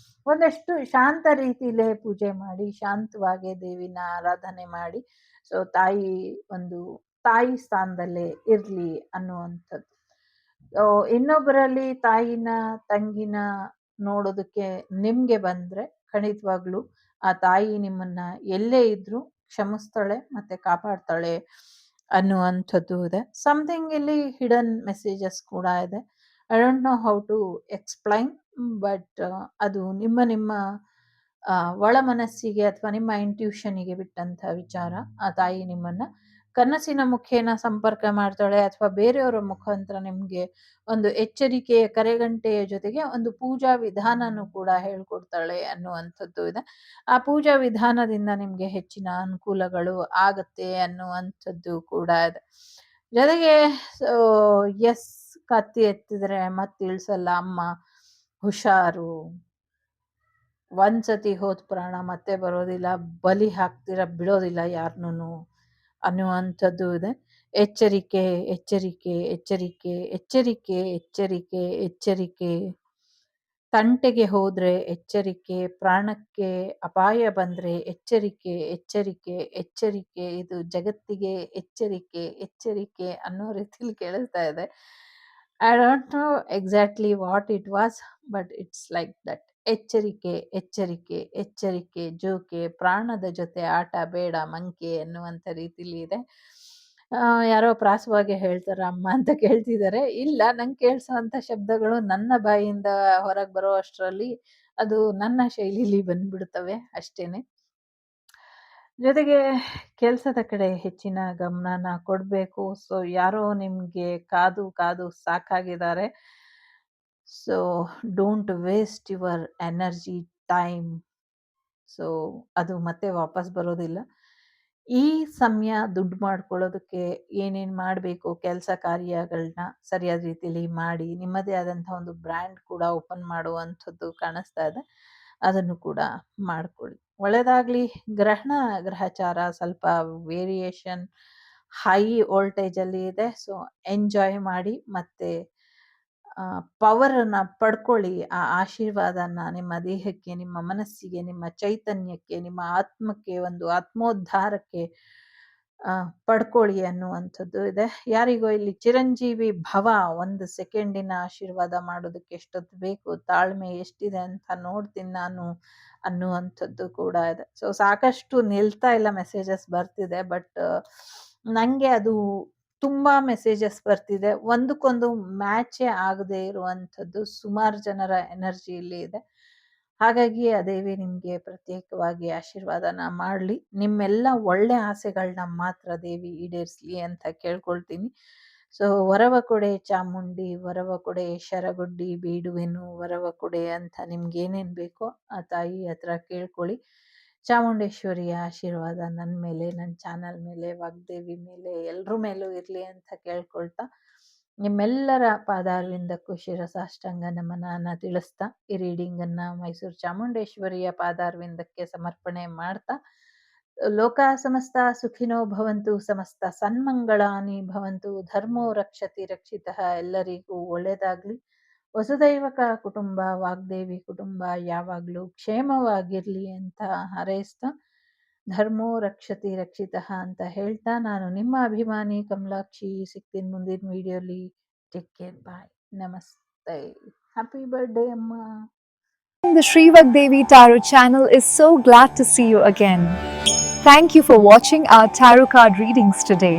ಒಂದಷ್ಟು ಶಾಂತ ರೀತಿಲೇ ಪೂಜೆ ಮಾಡಿ, ಶಾಂತವಾಗಿ ದೇವಿನ ಆರಾಧನೆ ಮಾಡಿ. ಸೊ ತಾಯಿ ಸ್ಥಾನದಲ್ಲೇ ಇರ್ಲಿ ಅನ್ನುವಂಥದ್ದು. ಇನ್ನೊಬ್ಬರಲ್ಲಿ ತಾಯಿನ ತಂಗಿನ ನೋಡೋದಕ್ಕೆ ನಿಮ್ಗೆ ಬಂದ್ರೆ ಖಂಡಿತವಾಗ್ಲು ಆ ತಾಯಿ ನಿಮ್ಮನ್ನ ಎಲ್ಲೇ ಇದ್ರೂ ಕ್ಷಮಿಸ್ತಾಳೆ ಮತ್ತೆ ಕಾಪಾಡ್ತಾಳೆ ಅನ್ನುವಂಥದ್ದು ಇದೆ. ಸಮಥಿಂಗ್ ಇಲ್ಲಿ ಹಿಡನ್ ಮೆಸೇಜಸ್ ಕೂಡ ಇದೆ. I don't know how to explain, but ಅದು ನಿಮ್ಮ ಒಳ ಮನಸ್ಸಿಗೆ ಅಥವಾ ನಿಮ್ಮ ಇಂಟ್ಯೂಷನ್ಗೆ ಬಿಟ್ಟಂತ ವಿಚಾರ. ಆ ತಾಯಿ ನಿಮ್ಮನ್ನ ಕನಸಿನ ಮುಖೇನ ಸಂಪರ್ಕ ಮಾಡ್ತಾಳೆ, ಅಥವಾ ಬೇರೆಯವರ ಮುಖಾಂತರ ನಿಮ್ಗೆ ಒಂದು ಎಚ್ಚರಿಕೆಯ ಕರೆಗಂಟೆಯ ಜೊತೆಗೆ ಒಂದು ಪೂಜಾ ವಿಧಾನನೂ ಕೂಡ ಹೇಳ್ಕೊಡ್ತಾಳೆ ಅನ್ನುವಂಥದ್ದು ಇದೆ. ಆ ಪೂಜಾ ವಿಧಾನದಿಂದ ನಿಮ್ಗೆ ಹೆಚ್ಚಿನ ಅನುಕೂಲಗಳು ಆಗತ್ತೆ ಅನ್ನುವಂಥದ್ದು ಕೂಡ ಇದೆ. ಜೊತೆಗೆ ಎಸ್, ಕತ್ತಿ ಎತ್ತಿದ್ರೆ ಮತ್ತಿಳ್ಸಲ್ಲ ಅಮ್ಮ, ಹುಷಾರು, ಒಂದ್ಸತಿ ಹೋದ್ ಪ್ರಾಣ ಮತ್ತೆ ಬರೋದಿಲ್ಲ, ಬಲಿ ಬಿಡೋದಿಲ್ಲ ಯಾರನ್ನೂ ಅನ್ನುವಂಥದ್ದು ಇದೆ. ಎಚ್ಚರಿಕೆ ಎಚ್ಚರಿಕೆ ಎಚ್ಚರಿಕೆ ಎಚ್ಚರಿಕೆ ಎಚ್ಚರಿಕೆ ಎಚ್ಚರಿಕೆ, ತಂಟೆಗೆ ಹೋದ್ರೆ ಎಚ್ಚರಿಕೆ, ಪ್ರಾಣಕ್ಕೆ ಅಪಾಯ ಬಂದ್ರೆ ಎಚ್ಚರಿಕೆ ಎಚ್ಚರಿಕೆ ಎಚ್ಚರಿಕೆ, ಇದು ಜಗತ್ತಿಗೆ ಎಚ್ಚರಿಕೆ ಎಚ್ಚರಿಕೆ ಅನ್ನೋ ರೀತಿಲಿ ಕೇಳಿಸ್ತಾ ಇದೆ. I don't no exactly what it was, but it's like that. ಎಚ್ಚರಿಕೆ ಎಚ್ಚರಿಕೆ ಎಚ್ಚರಿಕೆ, ಜೋಕೆ, ಪ್ರಾಣದ ಜೊತೆ ಆಟ ಬೇಡ ಮಂಕೆ ಅನ್ನುವಂಥ ರೀತಿಲಿ ಇದೆ. ಯಾರೋ ಪ್ರಾಸವಾಗಿ ಹೇಳ್ತಾರ ಅಮ್ಮ ಅಂತ ಕೇಳ್ತಿದ್ದಾರೆ. ಇಲ್ಲ, ನಂಗೆ ಕೇಳಿಸೋಂಥ ಶಬ್ದಗಳು ನನ್ನ ಬಾಯಿಯಿಂದ ಹೊರಗೆ ಬರೋ ಅಷ್ಟರಲ್ಲಿ ಅದು ನನ್ನ ಶೈಲಿಲಿ ಬಂದ್ಬಿಡ್ತವೆ ಅಷ್ಟೇನೆ. ಜೊತೆಗೆ ಕೆಲಸದ ಕಡೆ ಹೆಚ್ಚಿನ ಗಮನನ ಕೊಡಬೇಕು. ಸೊ ಯಾರೋ ನಿಮ್ಗೆ ಕಾದು ಕಾದು ಸಾಕಾಗಿದ್ದಾರೆ. So don't waste your energy, time. So ಅದು ಮತ್ತೆ ವಾಪಸ್ ಬರೋದಿಲ್ಲ. ಈ ಸಮಯ ದುಡ್ಡು ಮಾಡ್ಕೊಳ್ಳೋದಕ್ಕೆ ಏನೇನು ಮಾಡಬೇಕು ಕೆಲಸ ಕಾರ್ಯಗಳನ್ನ ಸರಿಯಾದ ರೀತಿಯಲ್ಲಿ ಮಾಡಿ, ನಿಮ್ಮದೇ ಆದಂಥ ಒಂದು ಬ್ರ್ಯಾಂಡ್ ಕೂಡ ಓಪನ್ ಮಾಡುವಂಥದ್ದು ಕಾಣಿಸ್ತಾ ಇದೆ. ಅದನ್ನು ಕೂಡ ಮಾಡ್ಕೊಳ್ಳಿ, ಒಳ್ಳೆಯದಾಗಲಿ. ಗ್ರಹಚಾರ ಸ್ವಲ್ಪ ವೇರಿಯೇಷನ್ ಹೈ ವೋಲ್ಟೇಜಲ್ಲಿ ಇದೆ. ಸೊ ಎಂಜಾಯ್ ಮಾಡಿ, ಮತ್ತು ಪವರನ್ನ ಪಡ್ಕೊಳ್ಳಿ. ಆ ಆಶೀರ್ವಾದನ ನಿಮ್ಮ ದೇಹಕ್ಕೆ, ನಿಮ್ಮ ಮನಸ್ಸಿಗೆ, ನಿಮ್ಮ ಚೈತನ್ಯಕ್ಕೆ, ನಿಮ್ಮ ಆತ್ಮಕ್ಕೆ, ಒಂದು ಆತ್ಮೋದ್ಧಾರಕ್ಕೆ ಪಡ್ಕೊಳ್ಳಿ ಅನ್ನುವಂಥದ್ದು ಇದೆ. ಯಾರಿಗೋ ಇಲ್ಲಿ ಚಿರಂಜೀವಿ ಭವ, 1 ಸೆಕೆಂಡಿನ ಆಶೀರ್ವಾದ ಮಾಡೋದಕ್ಕೆ ಎಷ್ಟೊತ್ತು ಬೇಕು, ತಾಳ್ಮೆ ಎಷ್ಟಿದೆ ಅಂತ ನೋಡ್ತೀನಿ ನಾನು ಅನ್ನುವಂಥದ್ದು ಕೂಡ ಇದೆ. ಸೊ ಸಾಕಷ್ಟು ನಿಲ್ತಾ ಇಲ್ಲ, ಮೆಸೇಜಸ್ ಬರ್ತಿದೆ. ಬಟ್ ನಂಗೆ ಅದು ತುಂಬಾ ಮೆಸೇಜಸ್ ಬರ್ತಿದೆ. ಒಂದಕ್ಕೊಂದು ಮ್ಯಾಚೇ ಆಗದೆ ಇರುವಂಥದ್ದು ಸುಮಾರು ಜನರ ಎನರ್ಜಿ ಇಲ್ಲಿ ಇದೆ. ಹಾಗಾಗಿ ಆ ದೇವಿ ನಿಮ್ಗೆ ಪ್ರತ್ಯೇಕವಾಗಿ ಆಶೀರ್ವಾದನ ಮಾಡ್ಲಿ. ನಿಮ್ಮೆಲ್ಲ ಒಳ್ಳೆ ಆಸೆಗಳನ್ನ ಮಾತ್ರ ದೇವಿ ಈಡೇರಿಸ್ಲಿ ಅಂತ ಕೇಳ್ಕೊಳ್ತೀನಿ. ಸೊ ವರವ ಕೊಡೆ ಚಾಮುಂಡಿ, ವರವ ಕೊಡೆ ಶರಗುಡ್ಡಿ ಬೇಡುವೆನು, ವರವ ಕೊಡೆ ಅಂತ ನಿಮ್ಗೆ ಏನೇನ್ ಬೇಕೋ ಆ ತಾಯಿ ಹತ್ರ ಕೇಳ್ಕೊಳ್ಳಿ. ಚಾಮುಂಡೇಶ್ವರಿಯ ಆಶೀರ್ವಾದ ನನ್ನ ಮೇಲೆ, ನನ್ನ ಚಾನಲ್ ಮೇಲೆ, ವಾಗ್ದೇವಿ ಮೇಲೆ, ಎಲ್ರ ಮೇಲೂ ಇರ್ಲಿ ಅಂತ ಕೇಳ್ಕೊಳ್ತಾ, ನಿಮ್ಮೆಲ್ಲರ ಪಾದಾರವಿಂದಕ್ಕೂ ಶಿರಸಾಷ್ಟಾಂಗ ನಮನನ ತಿಳಿಸ್ತಾ ಈ ರೀಡಿಂಗ್ ಅನ್ನ ಮೈಸೂರು ಚಾಮುಂಡೇಶ್ವರಿಯ ಪಾದಾರವಿಂದಕ್ಕೆ ಸಮರ್ಪಣೆ ಮಾಡ್ತಾ, ಲೋಕ ಸಮಸ್ತ ಸುಖಿನೋ ಭವಂತು, ಸಮಸ್ತ ಸನ್ಮಂಗಳಾನಿ ಭವಂತು, ಧರ್ಮೋ ರಕ್ಷತಿ ರಕ್ಷಿತಃ, ಎಲ್ಲರಿಗೂ ಒಳ್ಳೇದಾಗ್ಲಿ. ವಸುದೈವಕ ಕುಟುಂಬ, ವಾಗ್ದೇವಿ ಕುಟುಂಬ ಯಾವಾಗಲೂ ಕ್ಷೇಮವಾಗಿರ್ಲಿ ಅಂತ ಹಾರೈಸ್ತಾ, ಧರ್ಮೋ ರಕ್ಷತಿ ರಕ್ಷಿತಃ ಅಂತ ಹೇಳ್ತಾ, ನಾನು ನಿಮ್ಮ ಅಭಿಮಾನಿ ಕಮಲಾಕ್ಷಿ. ಸಿಗ್ತೀನಿ ಮುಂದಿನ ವಿಡಿಯೋಲಿ. ಟೇಕ್ ಕೇರ್, ಬಾಯ್, ನಮಸ್ತೆ, ಹ್ಯಾಪಿ ಬರ್ಡೇ ಅಮ್ಮ. The Sri Vagdevi Tarot channel is so glad to see you again. Thank you for watching our tarot card readings today.